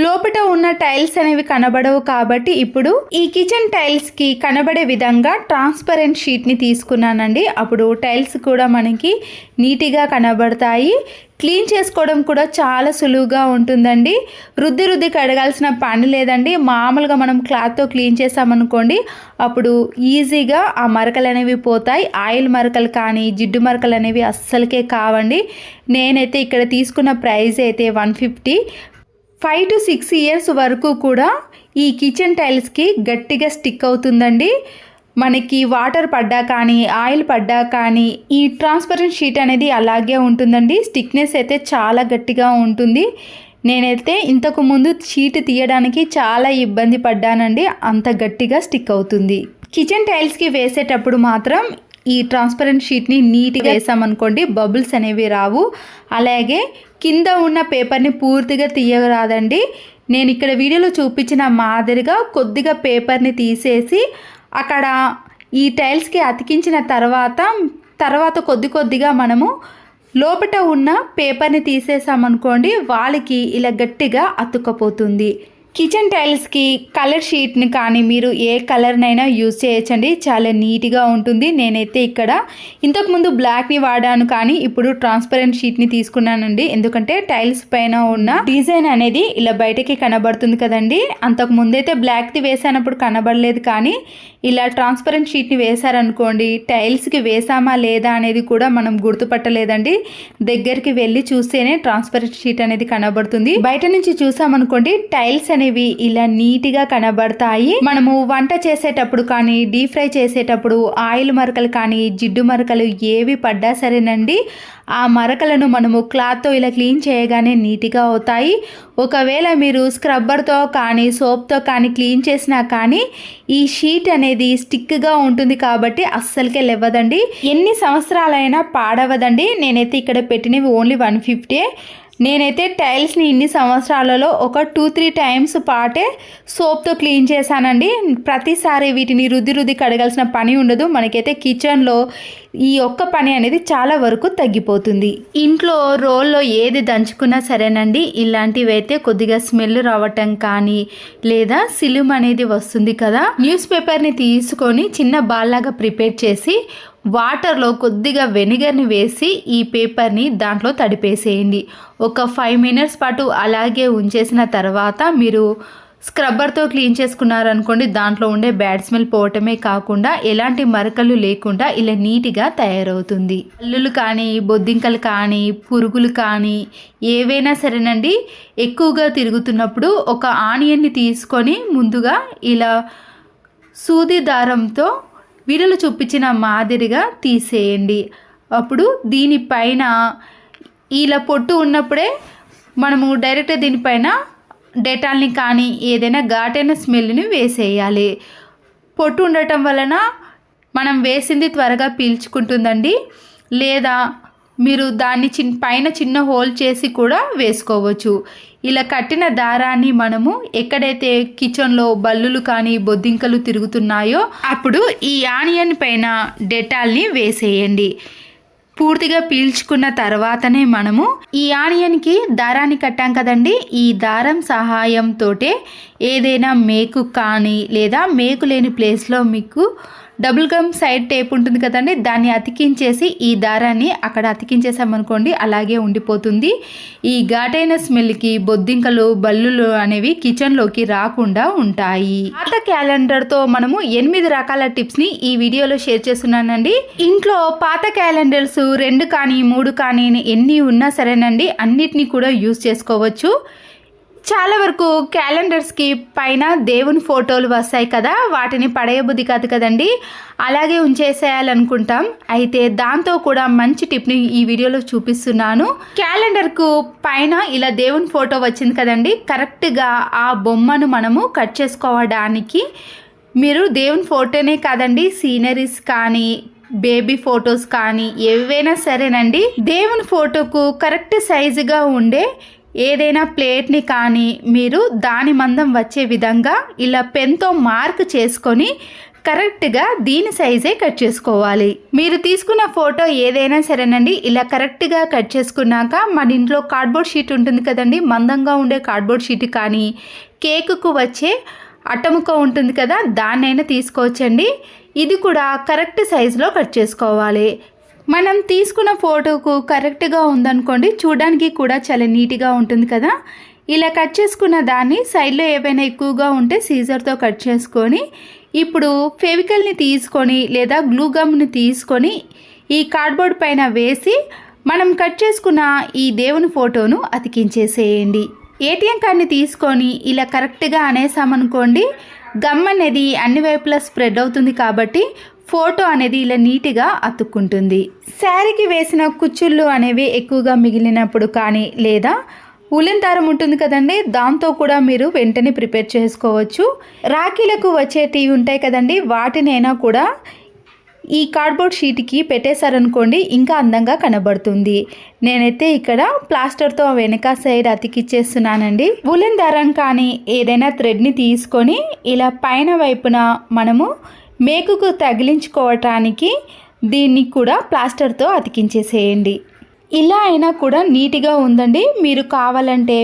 లోపల ఉన్న టైల్స్ అనేవి కనబడవు. కాబట్టి ఇప్పుడు ఈ కిచెన్ టైల్స్కి కనబడే విధంగా ట్రాన్స్పరెంట్ షీట్ని తీసుకున్నానండి. అప్పుడు టైల్స్ కూడా మనకి నీట్గా కనబడతాయి. క్లీన్ చేసుకోవడం కూడా చాలా సులువుగా ఉంటుందండి. రుద్ది కడగాల్సిన పని లేదండి. మామూలుగా మనం క్లాత్తో క్లీన్ చేసామనుకోండి, అప్పుడు ఈజీగా ఆ మరకలు అనేవి పోతాయి. ఆయిల్ మరకలు కానీ జిడ్డు మరకలు అనేవి అస్సలకే కావండి. నేనైతే ఇక్కడ తీసుకున్న ప్రైస్ అయితే 150. 5 to 6 years వరకు కూడా ఈ కిచెన్ టైల్స్కి గట్టిగా స్టిక్ అవుతుందండి. మనకి వాటర్ పడ్డా కానీ ఆయిల్ పడ్డా కానీ ఈ ట్రాన్స్పరెంట్ షీట్ అనేది అలాగే ఉంటుందండి. స్టిక్నెస్ అయితే చాలా గట్టిగా ఉంటుంది. నేనైతే ఇంతకు ముందు షీట్ తీయడానికి చాలా ఇబ్బంది పడ్డానండి, అంత గట్టిగా స్టిక్ అవుతుంది. కిచెన్ టైల్స్కి వేసేటప్పుడు మాత్రం ఈ ట్రాన్స్పరెంట్ షీట్ని నీట్గా వేసామనుకోండి, బబుల్స్ అనేవి రావు. అలాగే కింద ఉన్న పేపర్ని పూర్తిగా తీయరాదండి. నేను ఇక్కడ వీడియోలో చూపించిన మాదిరిగా కొద్దిగా పేపర్ని తీసేసి అక్కడ ఈ టైల్స్కి అతికించిన తర్వాత కొద్దిగా మనము లోపల ఉన్న పేపర్ని తీసేసామనుకోండి, వాళ్ళకి ఇలా గట్టిగా అతుక్కపోతుంది. కిచెన్ టైల్స్కి కలర్ షీట్ని కానీ మీరు ఏ కలర్నైనా యూజ్ చేయొచ్చండి, చాలా నీట్గా ఉంటుంది. నేనైతే ఇక్కడ ఇంతకుముందు బ్లాక్ని వాడాను కానీ ఇప్పుడు ట్రాన్స్పరెంట్ షీట్ని తీసుకున్నానండి. ఎందుకంటే టైల్స్ పైన ఉన్న డిజైన్ అనేది ఇలా బయటకి కనబడుతుంది కదండి. అంతకుముందు అయితే బ్లాక్ది వేసానప్పుడు కనబడలేదు, కానీ ఇలా ట్రాన్స్పరెంట్ షీట్ని వేసారనుకోండి, టైల్స్కి వేసామా లేదా అనేది కూడా మనం గుర్తుపట్టలేదండి. దగ్గరికి వెళ్ళి చూస్తేనే ట్రాన్స్పరెంట్ షీట్ అనేది కనబడుతుంది. బయట నుంచి చూసామనుకోండి, టైల్స్ అనేవి ఇలా నీట్గా కనబడతాయి. మనము వంట చేసేటప్పుడు కానీ డీప్ ఫ్రై చేసేటప్పుడు ఆయిల్ మరకలు కానీ జిడ్డు మరకలు ఏవి పడ్డా సరేనండి, ఆ మరకలను మనము క్లాత్తో ఇలా క్లీన్ చేయగానే నీట్గా అవుతాయి. ఒకవేళ మీరు స్క్రబ్బర్తో కానీ సోప్తో కానీ క్లీన్ చేసినా కానీ ఈ షీట్ అనేది స్టిక్గా ఉంటుంది కాబట్టి అస్సలకే లేవదండి. ఎన్ని సంవత్సరాలైనా పాడవదండి. నేనైతే ఇక్కడ పెట్టినవి ఓన్లీ 150. నేనైతే టైల్స్ని ఇన్ని సంవత్సరాలలో ఒక 2-3 times పాటే సోప్తో క్లీన్ చేశానండి. ప్రతిసారి వీటిని రుద్ది కడగాల్సిన పని ఉండదు. మనకైతే కిచెన్లో ఈ ఒక్క పని అనేది చాలా వరకు తగ్గిపోతుంది. ఇంట్లో రోల్లో ఏది దంచుకున్నా సరేనండి, ఇలాంటివి అయితే కొద్దిగా స్మెల్ రావటం కానీ లేదా సిలుమ్ అనేది వస్తుంది కదా. న్యూస్ పేపర్ని తీసుకొని చిన్న బాల్ లాగా ప్రిపేర్ చేసి వాటర్లో కొద్దిగా వెనిగర్ని వేసి ఈ పేపర్ని దాంట్లో తడిపేసేయండి. ఒక 5 minutes పాటు అలాగే ఉంచేసిన తర్వాత మీరు స్క్రబ్బర్తో క్లీన్ చేసుకున్నారనుకోండి, దాంట్లో ఉండే బ్యాడ్ స్మెల్ పోవటమే కాకుండా ఎలాంటి మరకలు లేకుండా ఇలా నీట్గా తయారవుతుంది. అల్లులు కానీ బొద్దింకలు కానీ పురుగులు కానీ ఏవైనా సరేనండి, ఎక్కువగా తిరుగుతున్నప్పుడు ఒక ఆనియన్ని తీసుకొని ముందుగా ఇలా సూది దారంతో వీడియోలో చూపించిన మాదిరిగా తీసేయండి. అప్పుడు దీనిపైన ఇలా పొట్టు ఉన్నప్పుడే మనము డైరెక్ట్ దీనిపైన డెటాల్ని కానీ ఏదైనా ఘాటైన స్మెల్ని వేసేయాలి. పొట్టు ఉండటం వలన మనం వేసింది త్వరగా పీల్చుకుంటుందండి. లేదా మీరు దాన్ని పైన చిన్న హోల్ చేసి కూడా వేసుకోవచ్చు. ఇలా కట్టిన దారాన్ని మనము ఎక్కడైతే కిచెన్లో బల్లులు కానీ బొద్దింకలు తిరుగుతున్నాయో అప్పుడు ఈ ఆనియన్ పైన డెటాల్ని వేసేయండి. పూర్తిగా పీల్చుకున్న తర్వాతనే మనము ఈ ఆనియన్కి దారాన్ని కట్టాం కదండి, ఈ దారం సహాయంతో ఏదైనా మేకు కానీ లేదా మేకు లేని ప్లేస్లో మీకు డబుల్ గమ్ సైడ్ టేప్ ఉంటుంది కదండి, దాన్ని అతికించేసి ఈ దారాన్ని అక్కడ అతికించేసామనుకోండి అలాగే ఉండిపోతుంది. ఈ ఘాటైన స్మెల్కి బొద్దింకలు బల్లులు అనేవి కిచెన్లోకి రాకుండా ఉంటాయి. పాత క్యాలెండర్తో మనము 8 రకాల టిప్స్ని ఈ వీడియోలో షేర్ చేస్తున్నానండి. ఇంట్లో పాత క్యాలెండర్స్ 2 కానీ 3 కానీ ఎన్ని ఉన్నా సరేనండి, అన్నిటినీ కూడా యూజ్ చేసుకోవచ్చు. చాలా వరకు క్యాలెండర్స్కి పైన దేవుని ఫోటోలు వస్తాయి కదా, వాటిని పడేయబుద్ధి కాదు కదండి, అలాగే ఉంచేసేయాలనుకుంటాం. అయితే దాంతో కూడా మంచి టిప్ని ఈ వీడియోలో చూపిస్తున్నాను. క్యాలెండర్కు పైన ఇలా దేవుని ఫోటో వచ్చింది కదండి, కరెక్ట్గా ఆ బొమ్మను మనము కట్ చేసుకోవడానికి మీరు దేవుని ఫోటోనే కాదండి, సీనరీస్ కానీ బేబీ ఫొటోస్ కానీ ఏవైనా సరేనండి, దేవుని ఫోటోకు కరెక్ట్ సైజుగా ఉండే ఏదైనా ప్లేట్ని కానీ మీరు దాని మందం వచ్చే విధంగా ఇలా పెన్తో మార్క్ చేసుకొని కరెక్ట్గా దీని సైజే కట్ చేసుకోవాలి. మీరు తీసుకున్న ఫోటో ఏదైనా సరేనండి, ఇలా కరెక్ట్గా కట్ చేసుకున్నాక మన ఇంట్లో కార్డ్బోర్డ్ షీట్ ఉంటుంది కదండి, మందంగా ఉండే కార్డ్బోర్డ్ షీట్ కానీ కేకుకు వచ్చే అట్టముక్క ఉంటుంది కదా, దాన్నైనా తీసుకోవచ్చండి. ఇది కూడా కరెక్ట్ సైజులో కట్ చేసుకోవాలి. మనం తీసుకున్న ఫోటోకు కరెక్ట్గా ఉందనుకోండి, చూడడానికి కూడా చాలా నీట్గా ఉంటుంది కదా. ఇలా కట్ చేసుకున్న దాన్ని సైడ్లో ఏవైనా ఎక్కువగా ఉంటే సీజర్తో కట్ చేసుకొని ఇప్పుడు ఫెవికల్ని తీసుకొని లేదా గ్లూ గమ్ని తీసుకొని ఈ కార్డ్బోర్డ్ పైన వేసి మనం కట్ చేసుకున్న ఈ దేవుని ఫోటోను అతికించేసేయండి. ఏటీఎం కార్డ్ని తీసుకొని ఇలా కరెక్ట్గా అనేసామనుకోండి, గమ్ అనేది అన్ని వైపులా స్ప్రెడ్ అవుతుంది కాబట్టి ఫోటో అనేది ఇలా నీట్గా అతుక్కుంటుంది. శారీకి వేసిన కుచ్చుళ్ళు అనేవి ఎక్కువగా మిగిలినప్పుడు కానీ లేదా ఉలెన్ దారం ఉంటుంది కదండి, దాంతో కూడా మీరు వెంటనే ప్రిపేర్ చేసుకోవచ్చు. రాఖీలకు వచ్చేటివి ఉంటాయి కదండి, వాటినైనా కూడా ఈ కార్డ్బోర్డ్ షీట్కి పెట్టేశారనుకోండి ఇంకా అందంగా కనబడుతుంది. నేనైతే ఇక్కడ ప్లాస్టర్తో వెనక సైడ్ అతికిచ్చేస్తున్నానండి. ఉలెన్ దారం కానీ ఏదైనా థ్రెడ్ని తీసుకొని ఇలా పైన వైపున మనము మేకుకు తగిలించుకోవటానికి దీన్ని కూడా ప్లాస్టర్తో అతికించేసేయండి. ఇలా అయినా కూడా నీట్గా ఉందండి. మీరు కావాలంటే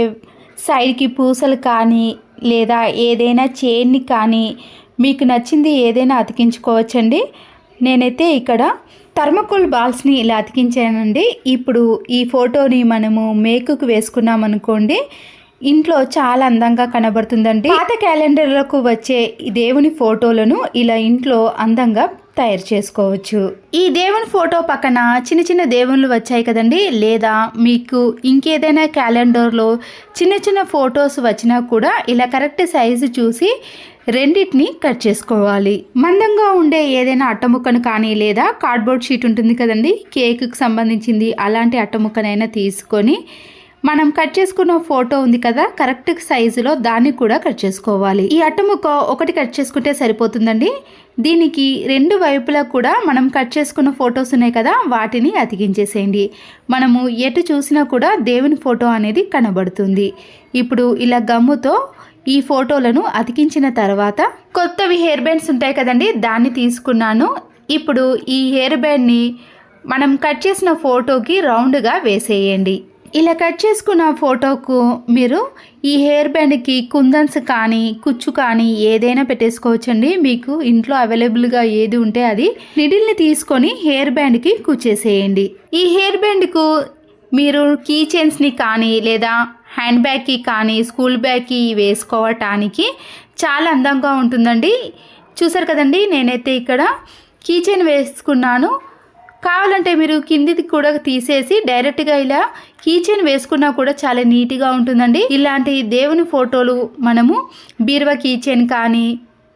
సైడ్కి పూసలు కానీ లేదా ఏదైనా చైన్ని కానీ మీకు నచ్చింది ఏదైనా అతికించుకోవచ్చండి. నేనైతే ఇక్కడ థర్మకోల్ బాల్స్ని ఇలా అతికించానండి. ఇప్పుడు ఈ ఫోటోని మనము మేకుకు వేసుకున్నాం అనుకోండి, ఇంట్లో చాలా అందంగా కనబడుతుందండి. పాత క్యాలెండర్లకు వచ్చే దేవుని ఫోటోలను ఇలా ఇంట్లో అందంగా తయారు చేసుకోవచ్చు. ఈ దేవుని ఫోటో పక్కన చిన్న చిన్న దేవుళ్ళు వచ్చాయి కదండి, లేదా మీకు ఇంకేదైనా క్యాలెండర్లో చిన్న చిన్న ఫొటోస్ వచ్చినా కూడా ఇలా కరెక్ట్ సైజు చూసి రెండింటిని కట్ చేసుకోవాలి. మందంగా ఉండే ఏదైనా అట్టముక్కను కానీ లేదా కార్డ్బోర్డ్ షీట్ ఉంటుంది కదండి, కేకుకి సంబంధించింది అలాంటి అట్టముక్కనైనా తీసుకొని మనం కట్ చేసుకున్న ఫోటో ఉంది కదా కరెక్ట్ సైజులో దాన్ని కూడా కట్ చేసుకోవాలి. ఈ అట్టముక్క ఒకటి కట్ చేసుకుంటే సరిపోతుందండి. దీనికి 2 వైపులా కూడా మనం కట్ చేసుకున్న ఫొటోస్ ఉన్నాయి కదా వాటిని అతికించేసేయండి. మనము ఎటు చూసినా కూడా దేవుని ఫోటో అనేది కనబడుతుంది. ఇప్పుడు ఇలా గమ్ముతో ఈ ఫోటోలను అతికించిన తర్వాత కొత్తవి హెయిర్ బ్యాండ్స్ ఉంటాయి కదండి, దాన్ని తీసుకున్నాను. ఇప్పుడు ఈ హెయిర్ బ్యాండ్ని మనం కట్ చేసిన ఫోటోకి రౌండ్గా వేసేయండి. ఇలా కట్ చేసుకున్న ఫోటోకు మీరు ఈ హెయిర్ బ్యాండ్కి కుందన్స్ కానీ కుచ్చు కానీ ఏదైనా పెట్టేసుకోవచ్చండి. మీకు ఇంట్లో అవైలబుల్గా ఏది ఉంటే అది నిడిల్ని తీసుకొని హెయిర్ బ్యాండ్కి కుచ్చేసేయండి. ఈ హెయిర్ బ్యాండ్కు మీరు కీ చైన్స్ని కానీ లేదా హ్యాండ్ బ్యాగ్కి కానీ స్కూల్ బ్యాగ్కి వేసుకోవటానికి చాలా అందంగా ఉంటుందండి. చూసారు కదండి, నేనైతే ఇక్కడ కీ చైన్ వేసుకున్నాను. కావాలంటే మీరు కిందిది కూడా తీసేసి డైరెక్ట్గా ఇలా కీ చైన్ వేసుకున్నా కూడా చాలా నీట్గా ఉంటుందండి. ఇలాంటి దేవుని ఫోటోలు మనము బీరువా కీ చైన్ కానీ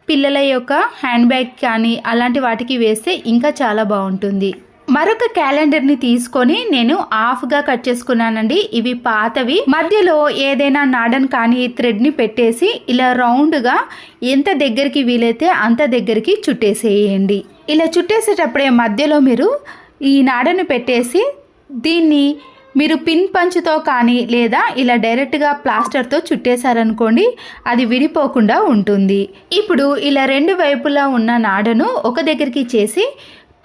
పిల్లల యొక్క హ్యాండ్ బ్యాగ్ కానీ అలాంటి వాటికి వేస్తే ఇంకా చాలా బాగుంటుంది. మరొక క్యాలెండర్ని తీసుకొని నేను హాఫ్గా కట్ చేసుకున్నానండి. ఇవి పాతవి. మధ్యలో ఏదైనా నాడన్ కానీ థ్రెడ్ని పెట్టేసి ఇలా రౌండ్గా ఎంత దగ్గరికి వీలైతే అంత దగ్గరికి చుట్టేసేయండి. ఇలా చుట్టేసేటప్పుడే మధ్యలో మీరు ఈ నాడను పెట్టేసి దీన్ని మీరు పిన్ పంచుతో కానీ లేదా ఇలా డైరెక్ట్గా ప్లాస్టర్తో చుట్టేశారనుకోండి, అది విడిపోకుండా ఉంటుంది. ఇప్పుడు ఇలా 2 వైపులా ఉన్న నాడను ఒక దగ్గరికి చేసి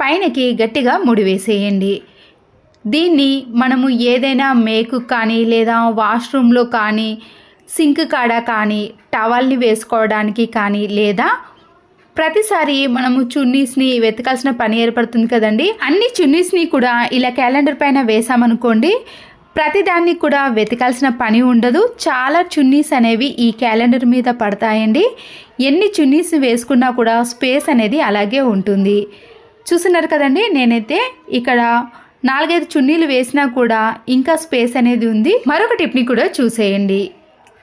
పైనకి గట్టిగా ముడివేసేయండి. దీన్ని మనము ఏదైనా మేకు కానీ లేదా వాష్రూమ్లో కానీ సింక్ కాడ కానీ టవల్ని వేసుకోవడానికి కానీ లేదా ప్రతిసారి మనము చున్నీస్ని వెతకాల్సిన పని ఏర్పడుతుంది కదండి. అన్ని చున్నీస్ని కూడా ఇలా క్యాలెండర్ పైన వేసామనుకోండి, ప్రతిదాన్ని కూడా వెతకాల్సిన పని ఉండదు. చాలా చున్నీస్ అనేవి ఈ క్యాలెండర్ మీద పడతాయండి. ఎన్ని చున్నీస్ వేసుకున్నా కూడా స్పేస్ అనేది అలాగే ఉంటుంది. చూస్తున్నారు కదండి, నేనైతే ఇక్కడ 4-5 చున్నీలు వేసినా కూడా ఇంకా స్పేస్ అనేది ఉంది. మరొక టిప్ని కూడా చూసేయండి.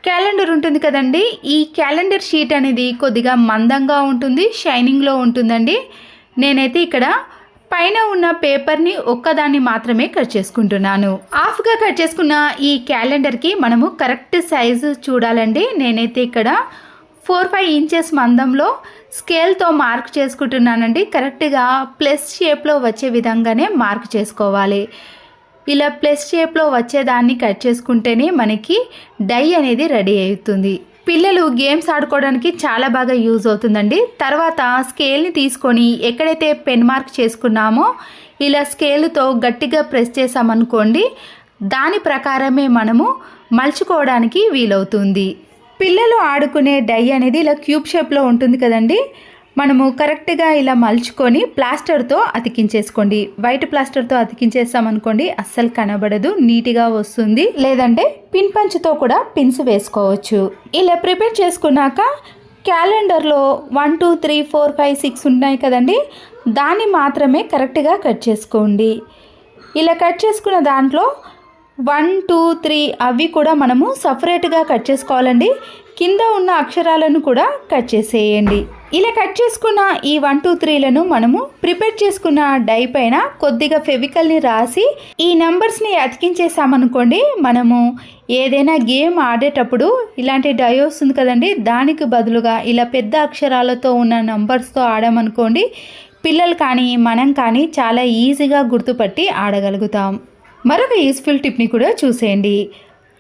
క్యాలెండర్ ఉంటుంది కదండి, ఈ క్యాలెండర్ షీట్ అనేది కొద్దిగా మందంగా ఉంటుంది, షైనింగ్లో ఉంటుందండి. నేనైతే ఇక్కడ పైన ఉన్న పేపర్ని ఒక్కదాన్ని మాత్రమే కట్ చేసుకుంటున్నాను. హాఫ్గా కట్ చేసుకున్న ఈ క్యాలెండర్కి మనము కరెక్ట్ సైజు చూడాలండి. నేనైతే ఇక్కడ 4-5 ఇంచెస్ మందంలో స్కేల్తో మార్క్ చేసుకుంటున్నానండి. కరెక్ట్గా ప్లస్ షేప్లో వచ్చే విధంగానే మార్క్ చేసుకోవాలి. ఇలా ప్లస్ షేప్లో వచ్చేదాన్ని కట్ చేసుకుంటేనే మనకి డై అనేది రెడీ అవుతుంది. పిల్లలు గేమ్స్ ఆడుకోవడానికి చాలా బాగా యూజ్ అవుతుందండి. తర్వాత స్కేల్ని తీసుకొని ఎక్కడైతే పెన్ మార్క్ చేసుకున్నామో ఇలా స్కేల్తో గట్టిగా ప్రెస్ చేసామనుకోండి, దాని ప్రకారమే మనము మలుచుకోవడానికి వీలవుతుంది. పిల్లలు ఆడుకునే డై అనేది ఇలా క్యూబ్ షేప్లో ఉంటుంది కదండి, మనము కరెక్ట్గా ఇలా మలుచుకొని ప్లాస్టర్తో అతికించేసుకోండి. వైట్ ప్లాస్టర్తో అతికించేస్తామనుకోండి అస్సలు కనబడదు, నీట్గా వస్తుంది. లేదంటే పిన్ పంచ్తో కూడా పిన్స్ వేసుకోవచ్చు. ఇలా ప్రిపేర్ చేసుకున్నాక క్యాలెండర్లో 1 2 3 4 5 6 ఉన్నాయి కదండి, దాన్ని మాత్రమే కరెక్ట్గా కట్ చేసుకోండి. ఇలా కట్ చేసుకున్న దాంట్లో 1 2 3 అవి కూడా మనము సపరేట్గా కట్ చేసుకోవాలండి. కింద ఉన్న అక్షరాలను కూడా కట్ చేసేయండి. ఇలా కట్ చేసుకున్న ఈ 1 2 3లను మనము ప్రిపేర్ చేసుకున్న డై పైన కొద్దిగా ఫెవికల్ని రాసి ఈ నంబర్స్ని అతికించేసామనుకోండి, మనము ఏదైనా గేమ్ ఆడేటప్పుడు ఇలాంటి డై వస్తుంది కదండి, దానికి బదులుగా ఇలా పెద్ద అక్షరాలతో ఉన్న నంబర్స్తో ఆడామనుకోండి, పిల్లలు కానీ మనం కానీ చాలా ఈజీగా గుర్తుపట్టి ఆడగలుగుతాం. మరొక యూస్ఫుల్ టిప్ని కూడా చూసేయండి.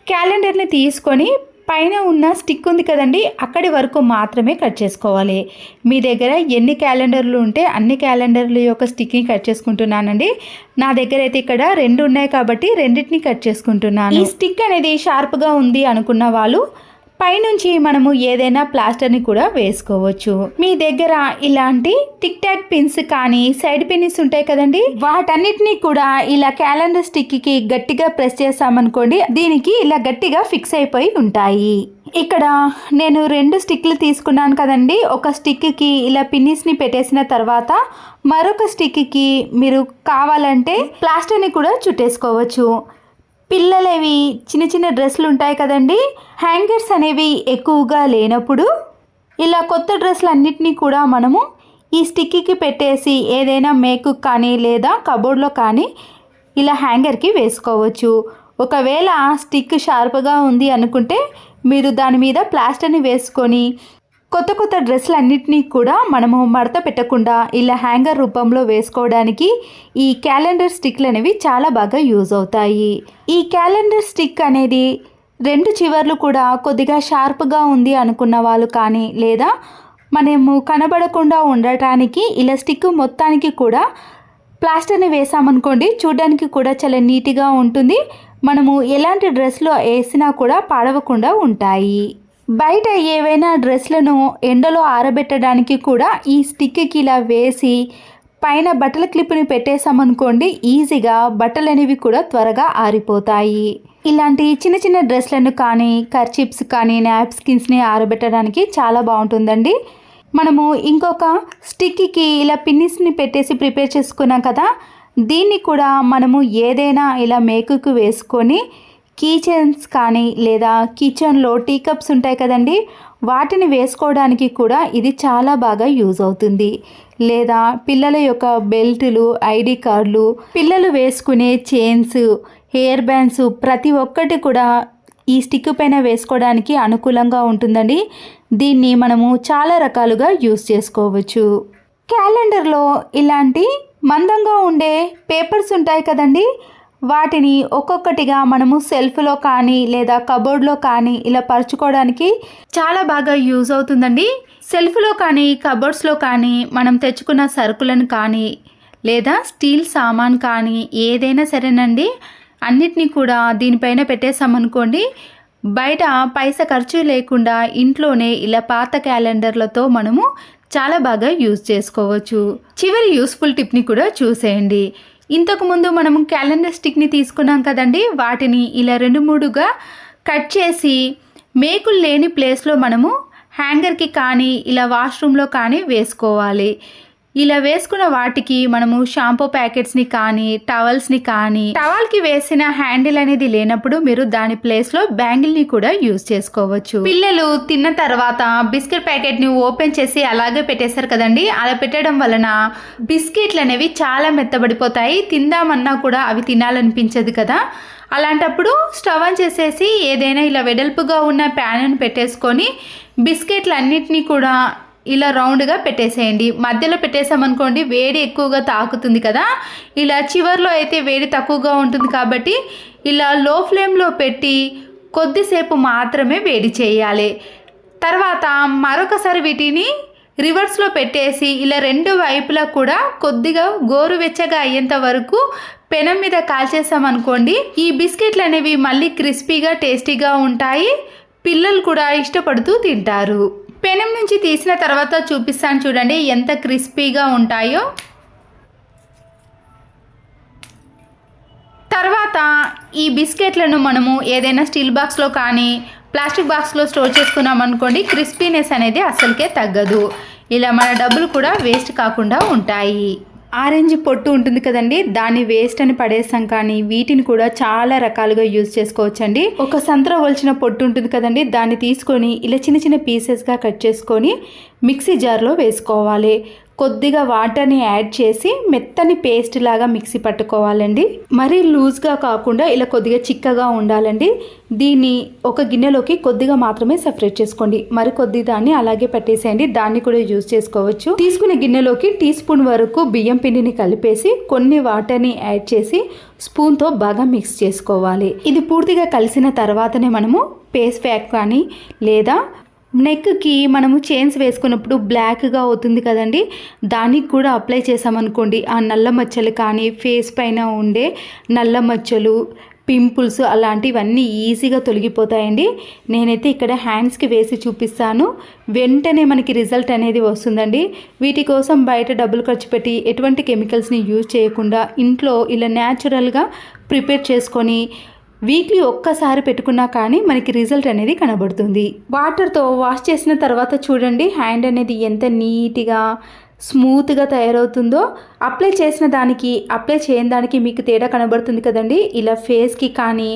క్యాలెండర్ని తీసుకొని పైన ఉన్న స్టిక్ ఉంది కదండి, అక్కడి వరకు మాత్రమే కట్ చేసుకోవాలి. మీ దగ్గర ఎన్ని క్యాలెండర్లు ఉంటే అన్ని క్యాలెండర్ల యొక్క స్టిక్ని కట్ చేసుకుంటున్నానండి. నా దగ్గర అయితే ఇక్కడ 2 ఉన్నాయి కాబట్టి రెండింటిని కట్ చేసుకుంటున్నాను. ఈ స్టిక్ అనేది షార్ప్గా ఉంది అనుకున్న వాళ్ళు పైనుంచి మనము ఏదైనా ప్లాస్టర్ని కూడా వేసుకోవచ్చు. మీ దగ్గర ఇలాంటి టిక్ టాక్ పిన్స్ కానీ సైడ్ పిన్స్ ఉంటాయి కదండి, వాటన్నిటిని కూడా ఇలా క్యాలెండర్ స్టిక్కి గట్టిగా ప్రెస్ చేసామనుకోండి, దీనికి ఇలా గట్టిగా ఫిక్స్ అయిపోయి ఉంటాయి. ఇక్కడ నేను 2 స్టిక్లు తీసుకున్నాను కదండి. ఒక స్టిక్కి ఇలా పిన్నిస్ని పెట్టేసిన తర్వాత మరొక స్టిక్కి మీరు కావాలంటే ప్లాస్టర్ని కూడా చుట్టేసుకోవచ్చు. పిల్లలవి చిన్న చిన్న డ్రెస్సులు ఉంటాయి కదండి, హ్యాంగర్స్ అనేవి ఎక్కువగా లేనప్పుడు ఇలా కొత్త డ్రెస్సులు అన్నిటినీ కూడా మనము ఈ స్టిక్కి పెట్టేసి ఏదైనా మేకు కానీ లేదా కబోర్డ్లో కానీ ఇలా హ్యాంగర్కి వేసుకోవచ్చు. ఒకవేళ స్టిక్ షార్ప్గా ఉంది అనుకుంటే మీరు దాని మీద ప్లాస్టర్ని వేసుకొని కొత్త కొత్త డ్రెస్సులు అన్నిటినీ కూడా మనము మడత పెట్టకుండా ఇలా హ్యాంగర్ రూపంలో వేసుకోవడానికి ఈ క్యాలెండర్ స్టిక్లు అనేవి చాలా బాగా యూజ్ అవుతాయి. ఈ క్యాలెండర్ స్టిక్ అనేది 2 చివర్లు కూడా కొద్దిగా షార్ప్గా ఉంది అనుకున్న వాళ్ళు కానీ లేదా మనము కనబడకుండా ఉండటానికి ఇలా స్టిక్ మొత్తానికి కూడా ప్లాస్టర్ని వేసామనుకోండి, చూడడానికి కూడా చాలా నీట్గా ఉంటుంది. మనము ఎలాంటి డ్రెస్లో వేసినా కూడా పాడవకుండా ఉంటాయి. బయట ఏవైనా డ్రెస్లను ఎండలో ఆరబెట్టడానికి కూడా ఈ స్టిక్కి ఇలా వేసి పైన బట్టల క్లిప్ని పెట్టేసామనుకోండి, ఈజీగా బట్టలు అనేవి కూడా త్వరగా ఆరిపోతాయి. ఇలాంటి చిన్న చిన్న డ్రెస్లను కానీ కర్చిప్స్ కానీ నాప్కిన్స్ని ఆరబెట్టడానికి చాలా బాగుంటుందండి. మనము ఇంకొక స్టిక్కి ఇలా పిన్నిస్ని పెట్టేసి ప్రిపేర్ చేసుకున్నాం కదా, దీన్ని కూడా మనము ఏదైనా ఇలా మేకుకు వేసుకొని కీ చైన్స్ కానీ లేదా కిచెన్లో టీ కప్స్ ఉంటాయి కదండి, వాటిని వేసుకోవడానికి కూడా ఇది చాలా బాగా యూజ్ అవుతుంది. లేదా పిల్లల యొక్క బెల్టులు, ఐడి కార్డులు, పిల్లలు వేసుకునే చైన్స్, హెయిర్ బ్యాండ్స్ ప్రతి ఒక్కటి కూడా ఈ స్టిక్ పైన వేసుకోవడానికి అనుకూలంగా ఉంటుందండి. దీన్ని మనము చాలా రకాలుగా యూజ్ చేసుకోవచ్చు. క్యాలెండర్లో ఇలాంటి మందంగా ఉండే పేపర్స్ ఉంటాయి కదండి, వాటిని ఒక్కొక్కటిగా మనము సెల్ఫ్లో కానీ లేదా కబోర్డ్లో కానీ ఇలా పరుచుకోవడానికి చాలా బాగా యూజ్ అవుతుందండి. సెల్ఫ్లో కానీ కబోర్డ్స్లో కానీ మనం తెచ్చుకున్న సరుకులను కానీ లేదా స్టీల్ సామాన్ కానీ ఏదైనా సరేనండి, అన్నిటినీ కూడా దీనిపైన పెట్టేసామనుకోండి, బయట పైసా ఖర్చు లేకుండా ఇంట్లోనే ఇలా పాత క్యాలెండర్లతో మనము చాలా బాగా యూజ్ చేసుకోవచ్చు. చివరి యూస్ఫుల్ టిప్ని కూడా చూసేయండి. ఇంతకుముందు మనము క్యాలెండర్ స్టిక్ని తీసుకున్నాం కదండి, వాటిని ఇలా 2-3గా కట్ చేసి మేకులు లేని ప్లేస్లో మనము హ్యాంగర్కి కానీ ఇలా వాష్రూమ్లో కానీ వేసుకోవాలి. ఇలా వేసుకున్న వాటికి మనము షాంపూ ప్యాకెట్స్ని కానీ టవల్స్ని కానీ, టవల్కి వేసిన హ్యాండిల్ అనేది లేనప్పుడు మీరు దాని ప్లేస్లో బ్యాంగిల్ని కూడా యూజ్ చేసుకోవచ్చు. పిల్లలు తిన్న తర్వాత బిస్కెట్ ప్యాకెట్ని ఓపెన్ చేసి అలాగే పెట్టేశారు కదండి, అలా పెట్టడం వలన బిస్కెట్లు అనేవి చాలా మెత్తబడిపోతాయి. తిందామన్నా కూడా అవి తినాలనిపించదు కదా. అలాంటప్పుడు స్టవ్ ఆన్ చేసేసి ఏదైనా ఇలా వెడల్పుగా ఉన్న ప్యాన్ను పెట్టేసుకొని బిస్కెట్లు అన్నిటినీ కూడా ఇలా రౌండ్గా పెట్టేసేయండి. మధ్యలో పెట్టేసామనుకోండి వేడి ఎక్కువగా తాకుతుంది కదా, ఇలా చివర్లో అయితే వేడి తక్కువగా ఉంటుంది కాబట్టి ఇలా లో ఫ్లేమ్లో పెట్టి కొద్దిసేపు మాత్రమే వేడి చేయాలి. తర్వాత మరొకసారి వీటిని రివర్స్లో పెట్టేసి ఇలా 2 వైపులా కూడా కొద్దిగా గోరువెచ్చగా అయ్యేంత వరకు పెనం మీద కాల్చేసామనుకోండి, ఈ బిస్కెట్లు అనేవి మళ్ళీ క్రిస్పీగా టేస్టీగా ఉంటాయి. పిల్లలు కూడా ఇష్టపడుతూ తింటారు. పెనం నుంచి తీసిన తర్వాత చూపిస్తాను చూడండి ఎంత క్రిస్పీగా ఉంటాయో. తర్వాత ఈ బిస్కెట్లను మనము ఏదైనా స్టీల్ బాక్స్లో కానీ ప్లాస్టిక్ బాక్స్లో స్టోర్ చేసుకున్నాం అనుకోండి, క్రిస్పీనెస్ అనేది అస్సలకే తగ్గదు. ఇలా మన డబ్బులు కూడా వేస్ట్ కాకుండా ఉంటాయి. ఆరెంజ్ పొట్టు ఉంటుంది కదండి, దాన్ని వేస్ట్ అని పడేస్తాం, కానీ వీటిని కూడా చాలా రకాలుగా యూజ్ చేసుకోవచ్చండి. ఒక సంత్ర ఒలిచిన పొట్టు ఉంటుంది కదండి, దాన్ని తీసుకొని ఇలా చిన్న చిన్న పీసెస్గా కట్ చేసుకొని మిక్సీ జార్లో వేసుకోవాలి. కొద్దిగా వాటర్ని యాడ్ చేసి మెత్తని పేస్ట్ లాగా మిక్సీ పట్టుకోవాలండి. మరీ లూజ్గా కాకుండా ఇలా కొద్దిగా చిక్కగా ఉండాలండి. దీన్ని ఒక గిన్నెలోకి కొద్దిగా మాత్రమే సెపరేట్ చేసుకోండి, మరి కొద్ది దాన్ని అలాగే పెట్టేసేయండి, దాన్ని కూడా యూజ్ చేసుకోవచ్చు. తీసుకునే గిన్నెలోకి టీ స్పూన్ వరకు బియ్యం పిండిని కలిపేసి కొన్ని వాటర్ని యాడ్ చేసి స్పూన్తో బాగా మిక్స్ చేసుకోవాలి. ఇది పూర్తిగా కలిసిన తర్వాతనే మనము ఫేస్ ప్యాక్ కానీ లేదా నెక్కి మనము చైన్స్ వేసుకున్నప్పుడు బ్లాక్గా అవుతుంది కదండి, దానికి కూడా అప్లై చేసామనుకోండి, ఆ నల్ల మచ్చలు కానీ ఫేస్ పైన ఉండే నల్ల మచ్చలు, పింపుల్స్ అలాంటివన్నీ ఈజీగా తొలగిపోతాయండి. నేనైతే ఇక్కడ హ్యాండ్స్కి వేసి చూపిస్తాను, వెంటనే మనకి రిజల్ట్ అనేది వస్తుందండి. వీటి కోసం బయట డబ్బులు ఖర్చు పెట్టి ఎటువంటి కెమికల్స్ని యూజ్ చేయకుండా ఇంట్లో ఇలా న్యాచురల్గా ప్రిపేర్ చేసుకొని వీక్లీ ఒక్కసారి పెట్టుకున్నా కానీ మనకి రిజల్ట్ అనేది కనబడుతుంది. వాటర్తో వాష్ చేసిన తర్వాత చూడండి హ్యాండ్ అనేది ఎంత నీట్గా స్మూత్గా తయారవుతుందో. అప్లై చేసిన దానికి అప్లై చేయని దానికి మీకు తేడా కనబడుతుంది కదండి. ఇలా ఫేస్కి కానీ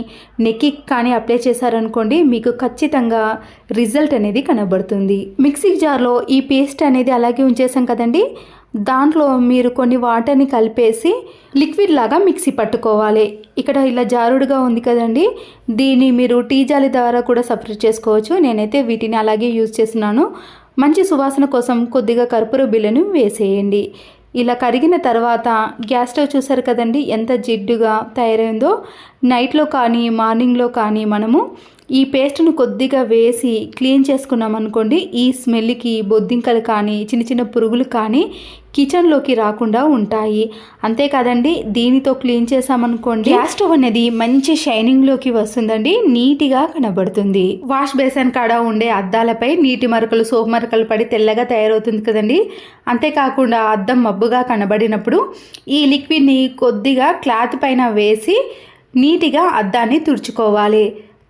నెక్కి కానీ అప్లై చేశారనుకోండి, మీకు ఖచ్చితంగా రిజల్ట్ అనేది కనబడుతుంది. మిక్సీ జార్లో ఈ పేస్ట్ అనేది అలాగే ఉంచేసాం కదండి, దాంట్లో మీరు కొన్ని వాటర్ని కలిపేసి లిక్విడ్ లాగా మిక్సీ పట్టుకోవాలి. ఇక్కడ ఇలా జారుడుగా ఉంది కదండి, దీన్ని మీరు టీ జాలి ద్వారా కూడా సపరేట్ చేసుకోవచ్చు. నేనైతే వీటిని అలాగే యూజ్ చేస్తున్నాను. మంచి సువాసన కోసం కొద్దిగా కర్పూర బిళ్ళను వేసేయండి. ఇలా కరిగిన తర్వాత గ్యాస్ స్టవ్ చూసారు కదండి ఎంత జిడ్డుగా తయారైందో. నైట్లో కానీ మార్నింగ్లో కానీ మనము ఈ పేస్ట్ను కొద్దిగా వేసి క్లీన్ చేసుకున్నాం అనుకోండి, ఈ స్మెల్కి బొద్దింకలు కానీ చిన్న చిన్న పురుగులు కానీ కిచెన్లోకి రాకుండా ఉంటాయి. అంతేకాదండి, దీనితో క్లీన్ చేసామనుకోండి గ్యాస్ స్టవ్ అనేది మంచి షైనింగ్లోకి వస్తుందండి, నీట్గా కనబడుతుంది. వాష్ బేసిన్ కాడ ఉండే అద్దాలపై నీటి మరకలు సోప్ మరకలు పడి తెల్లగా తయారవుతుంది కదండి. అంతేకాకుండా అద్దం మబ్బుగా కనబడినప్పుడు ఈ లిక్విడ్ని కొద్దిగా క్లాత్ పైన వేసి నీట్గా అద్దాన్ని తుడుచుకోవాలి.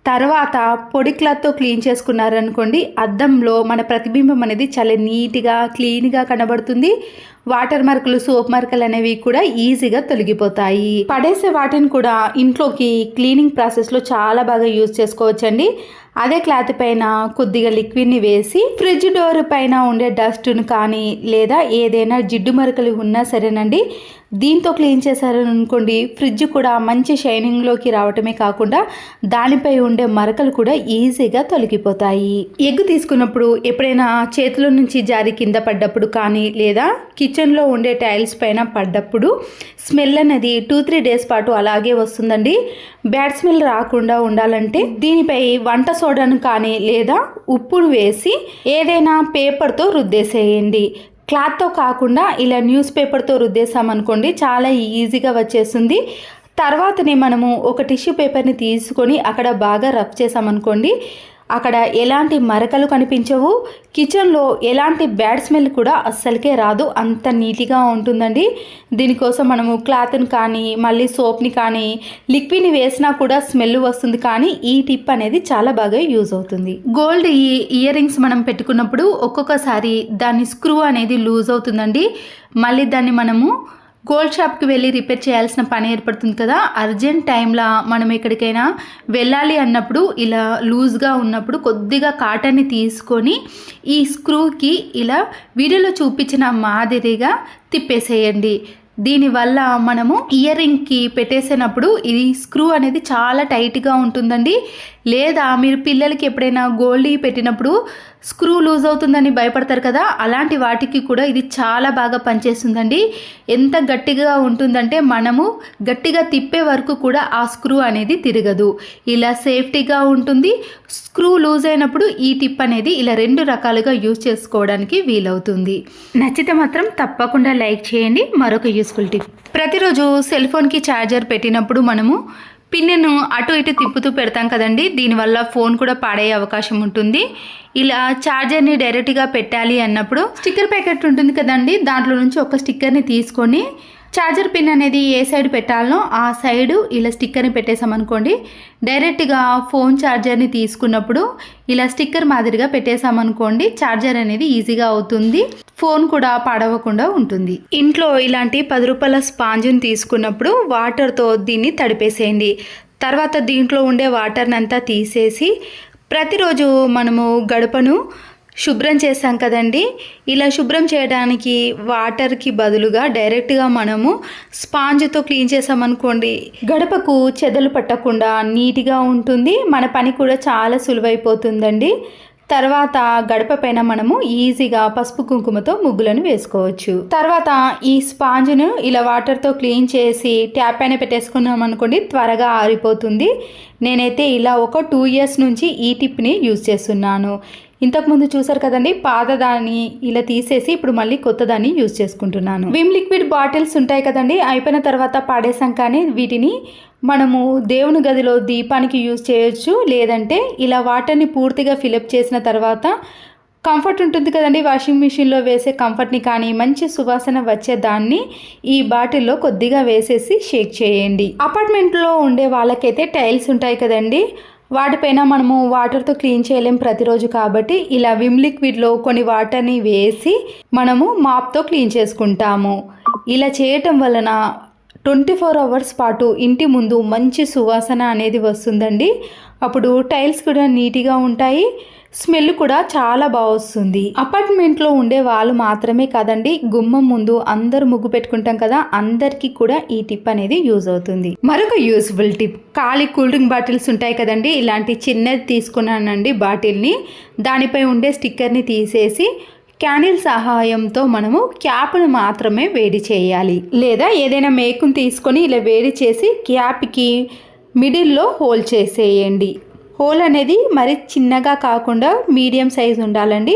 తర్వాత పొడి క్లాత్తో క్లీన్ చేసుకున్నారనుకోండి, అద్దంలో మన ప్రతిబింబం అనేది చాలా నీట్గా క్లీన్గా కనబడుతుంది. వాటర్ మరకలు సోప్ మరకలు అనేవి కూడా ఈజీగా తొలగిపోతాయి. పడేసే వాటిని కూడా ఇంట్లోకి క్లీనింగ్ ప్రాసెస్లో చాలా బాగా యూజ్ చేసుకోవచ్చండి. అదే క్లాత్ పైన కొద్దిగా లిక్విడ్ని వేసి ఫ్రిడ్జ్ డోర్ పైన ఉండే డస్ట్ను కానీ లేదా ఏదైనా జిడ్డు మరకలు ఉన్నా సరేనండి, దీంతో క్లీన్ చేశారనుకోండి ఫ్రిడ్జ్ కూడా మంచి షైనింగ్లోకి రావటమే కాకుండా దానిపై ఉండే మరకలు కూడా ఈజీగా తొలగిపోతాయి. ఎగ్ తీసుకున్నప్పుడు ఎప్పుడైనా చేతిలో నుంచి జారి కింద పడ్డప్పుడు కానీ లేదా కిచెన్లో ఉండే టైల్స్ పైన పడ్డప్పుడు స్మెల్ అనేది 2-3 డేస్ పాటు అలాగే వస్తుందండి. బ్యాడ్ స్మెల్ రాకుండా ఉండాలంటే దీనిపై వంట సోడాను కానీ లేదా ఉప్పును వేసి ఏదైనా పేపర్తో రుద్దేసేయండి. క్లాత్తో కాకుండా ఇలా న్యూస్ పేపర్తో రుద్దేసామనుకోండి చాలా ఈజీగా వచ్చేస్తుంది. తర్వాతనే మనము ఒక టిష్యూ పేపర్ని తీసుకొని అక్కడ బాగా రబ్ చేసామనుకోండి అక్కడ ఎలాంటి మరకలు కనిపించవు, కిచెన్లో ఎలాంటి బ్యాడ్ స్మెల్ కూడా అస్సలకే రాదు, అంత నీట్గా ఉంటుందండి. దీనికోసం మనము క్లాత్ని కానీ మళ్ళీ సోప్ని కానీ లిక్విడ్ని వేసినా కూడా స్మెల్ వస్తుంది, కానీ ఈ టిప్ అనేది చాలా బాగా యూజ్ అవుతుంది. గోల్డ్ ఇయర్ రింగ్స్ మనం పెట్టుకున్నప్పుడు ఒక్కొక్కసారి దాని స్క్రూ అనేది లూజ్ అవుతుందండి. మళ్ళీ దాన్ని మనము గోల్డ్ షాప్కి వెళ్ళి రిపేర్ చేయాల్సిన పని ఏర్పడుతుంది కదా. అర్జెంట్ టైంలో మనం ఎక్కడికైనా వెళ్ళాలి అన్నప్పుడు ఇలా లూజ్గా ఉన్నప్పుడు కొద్దిగా కాటన్ని తీసుకొని ఈ స్క్రూకి ఇలా వీడియోలో చూపించిన మాదిరిగా తిప్పేసేయండి. దీనివల్ల మనము ఇయర్ రింగ్కి పెట్టేసినప్పుడు ఇది స్క్రూ అనేది చాలా టైట్గా ఉంటుందండి. లేదా మీరు పిల్లలకి ఎప్పుడైనా గోల్డ్ పెట్టినప్పుడు స్క్రూ లూజ్ అవుతుందని భయపడతారు కదా, అలాంటి వాటికి కూడా ఇది చాలా బాగా పనిచేస్తుందండి. ఎంత గట్టిగా ఉంటుందంటే మనము గట్టిగా తిప్పే వరకు కూడా ఆ స్క్రూ అనేది తిరగదు. ఇలా సేఫ్టీగా ఉంటుంది. స్క్రూ లూజ్ అయినప్పుడు ఈ టిప్ అనేది ఇలా 2 రకాలుగా యూజ్ చేసుకోవడానికి వీలవుతుంది. నచ్చితే మాత్రం తప్పకుండా లైక్ చేయండి. మరొక యూస్ఫుల్ టిప్, ప్రతిరోజు సెల్ ఫోన్కి ఛార్జర్ పెట్టినప్పుడు మనము పిన్ను అటు ఇటు తిప్పుతూ పెడతాం కదండి. దీనివల్ల ఫోన్ కూడా పాడయ్యే అవకాశం ఉంటుంది. ఇలా ఛార్జర్ని డైరెక్ట్గా పెట్టాలి అన్నప్పుడు స్టిక్కర్ ప్యాకెట్ ఉంటుంది కదండి, దాంట్లో నుంచి ఒక స్టిక్కర్ని తీసుకొని ఛార్జర్ పిన్ అనేది ఏ సైడ్ పెట్టాలనో ఆ సైడు ఇలా స్టిక్కర్ని పెట్టేసామనుకోండి, డైరెక్ట్గా ఫోన్ ఛార్జర్ని తీసుకున్నప్పుడు ఇలా స్టిక్కర్ మాదిరిగా పెట్టేసామనుకోండి, ఛార్జర్ అనేది ఈజీగా అవుతుంది, ఫోన్ కూడా పాడవకుండా ఉంటుంది. ఇంట్లో ఇలాంటి 10 రూపాయల స్పాంజ్ని తీసుకున్నప్పుడు వాటర్తో దీన్ని తడిపేసేయండి. తర్వాత దీంట్లో ఉండే వాటర్ని అంతా తీసేసి ప్రతిరోజు మనము గడపను శుభ్రం చేస్తాం కదండి. ఇలా శుభ్రం చేయడానికి వాటర్కి బదులుగా డైరెక్ట్గా మనము స్పాంజ్తో క్లీన్ చేసామనుకోండి, గడపకు చెదలు పట్టకుండా నీట్గా ఉంటుంది. మన పని కూడా చాలా సులువైపోతుందండి. తర్వాత గడప పైన మనము ఈజీగా పసుపు కుంకుమతో ముగ్గులను వేసుకోవచ్చు. తర్వాత ఈ స్పాంజ్ను ఇలా వాటర్తో క్లీన్ చేసి ట్యాప్ పైన పెట్టేసుకున్నాం అనుకోండి, త్వరగా ఆరిపోతుంది. నేనైతే ఇలా ఒక 2 ఇయర్స్ నుంచి ఈ టిప్ని యూజ్ చేస్తున్నాను. ఇంతకుముందు చూసారు కదండి, పాతదాన్ని ఇలా తీసేసి ఇప్పుడు మళ్ళీ కొత్తదాన్ని యూజ్ చేసుకుంటున్నాను. విమ్ లిక్విడ్ బాటిల్స్ ఉంటాయి కదండి, అయిపోయిన తర్వాత పాడేసాం, కానీ వీటిని మనము దేవుని గదిలో దీపానికి యూజ్ చేయొచ్చు. లేదంటే ఇలా వాటర్ని పూర్తిగా ఫిలప్ చేసిన తర్వాత కంఫర్ట్ ఉంటుంది కదండి, వాషింగ్ మిషన్లో వేసే కంఫర్ట్ని కానీ మంచి సువాసన వచ్చే దాన్ని ఈ బాటిల్లో కొద్దిగా వేసేసి షేక్ చేయండి. అపార్ట్మెంట్లో ఉండే వాళ్ళకైతే టైల్స్ ఉంటాయి కదండి, వాటిపైన మనము వాటర్తో క్లీన్ చేయలేం ప్రతిరోజు, కాబట్టి ఇలా విమ్ లిక్విడ్లో కొన్ని వాటర్ని వేసి మనము మాప్తో క్లీన్ చేసుకుంటాము. ఇలా చేయటం వలన 24 అవర్స్ పాటు ఇంటి ముందు మంచి సువాసన అనేది వస్తుందండి. అప్పుడు టైల్స్ కూడా నీట్గా ఉంటాయి, స్మెల్ కూడా చాలా బాగా వస్తుంది. అపార్ట్మెంట్లో ఉండే వాళ్ళు మాత్రమే కాదండి, గుమ్మం ముందు అందరూ ముగ్గు పెట్టుకుంటాం కదా, అందరికీ కూడా ఈ టిప్ అనేది యూజ్ అవుతుంది. మరొక యూస్ఫుల్ టిప్, ఖాళీ కూల్ డ్రింక్ బాటిల్స్ ఉంటాయి కదండి, ఇలాంటి చిన్నది తీసుకున్నానండి బాటిల్ని, దానిపై ఉండే స్టిక్కర్ని తీసేసి క్యాండిల్ సహాయంతో మనము క్యాప్ను మాత్రమే వేడి చేయాలి. లేదా ఏదైనా మేకును తీసుకొని ఇలా వేడి చేసి క్యాప్కి మిడిల్లో హోల్ చేసేయండి. హోల్ అనేది మరి చిన్నగా కాకుండా మీడియం సైజ్ ఉండాలండి.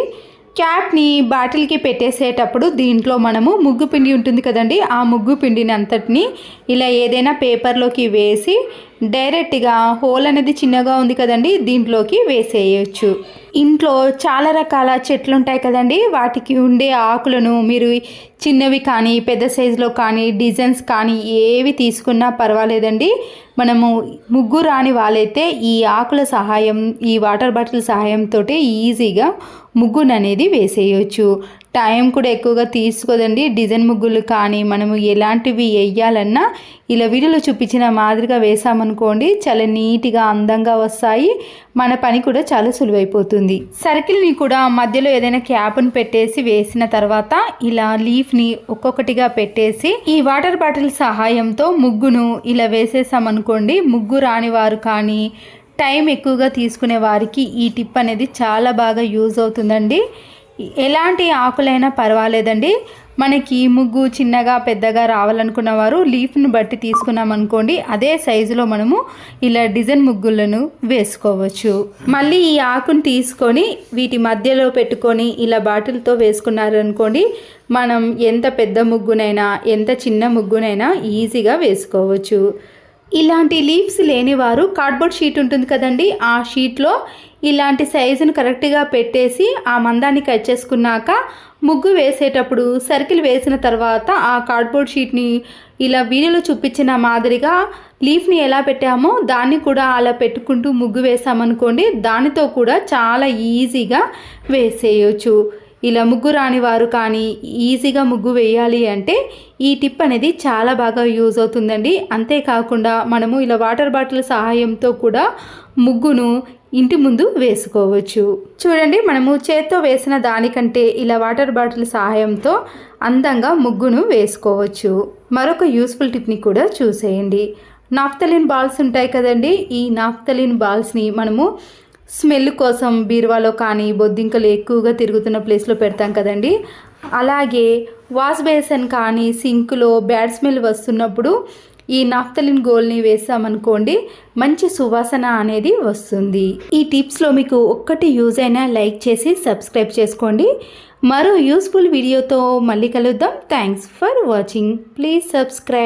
క్యాప్ని బాటిల్కి పెట్టేసేటప్పుడు దీంట్లో మనము ముగ్గు పిండి ఉంటుంది కదండి, ఆ ముగ్గు పిండిని అంతటిని ఇలా ఏదైనా పేపర్లోకి వేసి డైరెక్ట్గా హోల్ అనేది చిన్నగా ఉంది కదండి, దీంట్లోకి వేసేయచ్చు. ఇంట్లో చాలా రకాల చెట్లు ఉంటాయి కదండి, వాటికి ఉండే ఆకులను మీరు చిన్నవి కానీ పెద్ద సైజులో కానీ డిజైన్స్ కానీ ఏవి తీసుకున్నా పర్వాలేదండి. మనము ముగ్గు రాని వాళ్ళైతే ఈ ఆకుల సహాయం, ఈ వాటర్ బాటిల్ సహాయంతో ఈజీగా ముగ్గును అనేది వేసేయచ్చు. టైం కూడా ఎక్కువగా తీసుకోదండి. డిజైన్ ముగ్గులు కానీ మనము ఎలాంటివి వేయాలన్నా ఇలా వీడియోలో చూపించిన మాదిరిగా వేసామనుకోండి, చాలా నీట్గా అందంగా వస్తాయి. మన పని కూడా చాలా సులువైపోతుంది. సర్కిల్ని కూడా మధ్యలో ఏదైనా క్యాప్ని పెట్టేసి వేసిన తర్వాత ఇలా లీఫ్ని ఒక్కొక్కటిగా పెట్టేసి ఈ వాటర్ బాటిల్ సహాయంతో ముగ్గును ఇలా వేసేసామనుకోండి, ముగ్గు రాని వారు కానీ టైం ఎక్కువగా తీసుకునే వారికి ఈ టిప్ అనేది చాలా బాగా యూజ్ అవుతుందండి. ఎలాంటి ఆకులైనా పర్వాలేదండి. మనకి ముగ్గు చిన్నగా పెద్దగా రావాలనుకున్న వారు లీఫ్ను బట్టి తీసుకున్నాం అనుకోండి, అదే సైజులో మనము ఇలా డిజైన్ ముగ్గులను వేసుకోవచ్చు. మళ్ళీ ఈ ఆకును తీసుకొని వీటి మధ్యలో పెట్టుకొని ఇలా బాటిల్తో వేసుకున్నారు అనుకోండి, మనం ఎంత పెద్ద ముగ్గునైనా ఎంత చిన్న ముగ్గునైనా ఈజీగా వేసుకోవచ్చు. ఇలాంటి లీవ్స్ లేనివారు కార్డ్బోర్డ్ షీట్ ఉంటుంది కదండి, ఆ షీట్లో ఇలాంటి సైజును కరెక్ట్గా పెట్టేసి ఆ మందాన్ని కట్ చేసుకున్నాక ముగ్గు వేసేటప్పుడు సర్కిల్ వేసిన తర్వాత ఆ కార్డ్బోర్డ్ షీట్ని ఇలా వీడియోలో చూపించిన మాదిరిగా లీఫ్ని ఎలా పెట్టామో దాన్ని కూడా అలా పెట్టుకుంటూ ముగ్గు వేసామనుకోండి, దానితో కూడా చాలా ఈజీగా వేసేయచ్చు. ఇలా ముగ్గు రాని వారు కానీ ఈజీగా ముగ్గు వేయాలి అంటే ఈ టిప్ అనేది చాలా బాగా యూజ్ అవుతుందండి. అంతేకాకుండా మనము ఇలా వాటర్ బాటిల్ సహాయంతో కూడా ముగ్గును ఇంటి ముందు వేసుకోవచ్చు. చూడండి, మనము చేత్తో వేసిన దానికంటే ఇలా వాటర్ బాటిల్ సహాయంతో అందంగా ముగ్గును వేసుకోవచ్చు. మరొక యూస్ఫుల్ టిప్ని కూడా చూసేయండి. నాఫ్తలిన్ బాల్స్ ఉంటాయి కదండి, ఈ నాఫ్తలిన్ బాల్స్ని మనము స్మెల్ కోసం బీరువాలో కానీ బొద్దింకలు ఎక్కువగా తిరుగుతున్న ప్లేస్లో పెడతాం కదండి, అలాగే వాష్ బేసిన్ కానీ సింక్లో బ్యాడ్ స్మెల్ వస్తున్నప్పుడు ఈ నాఫ్తలిన్ గోల్ని వేసామనుకోండి, మంచి సువాసన అనేది వస్తుంది. ఈ టిప్స్లో మీకు ఒక్కటి యూజ్ అయినా లైక్ చేసి సబ్స్క్రైబ్ చేసుకోండి. మరో యూస్ఫుల్ వీడియోతో మళ్ళీ కలుద్దాం. Thanks for watching. Please subscribe.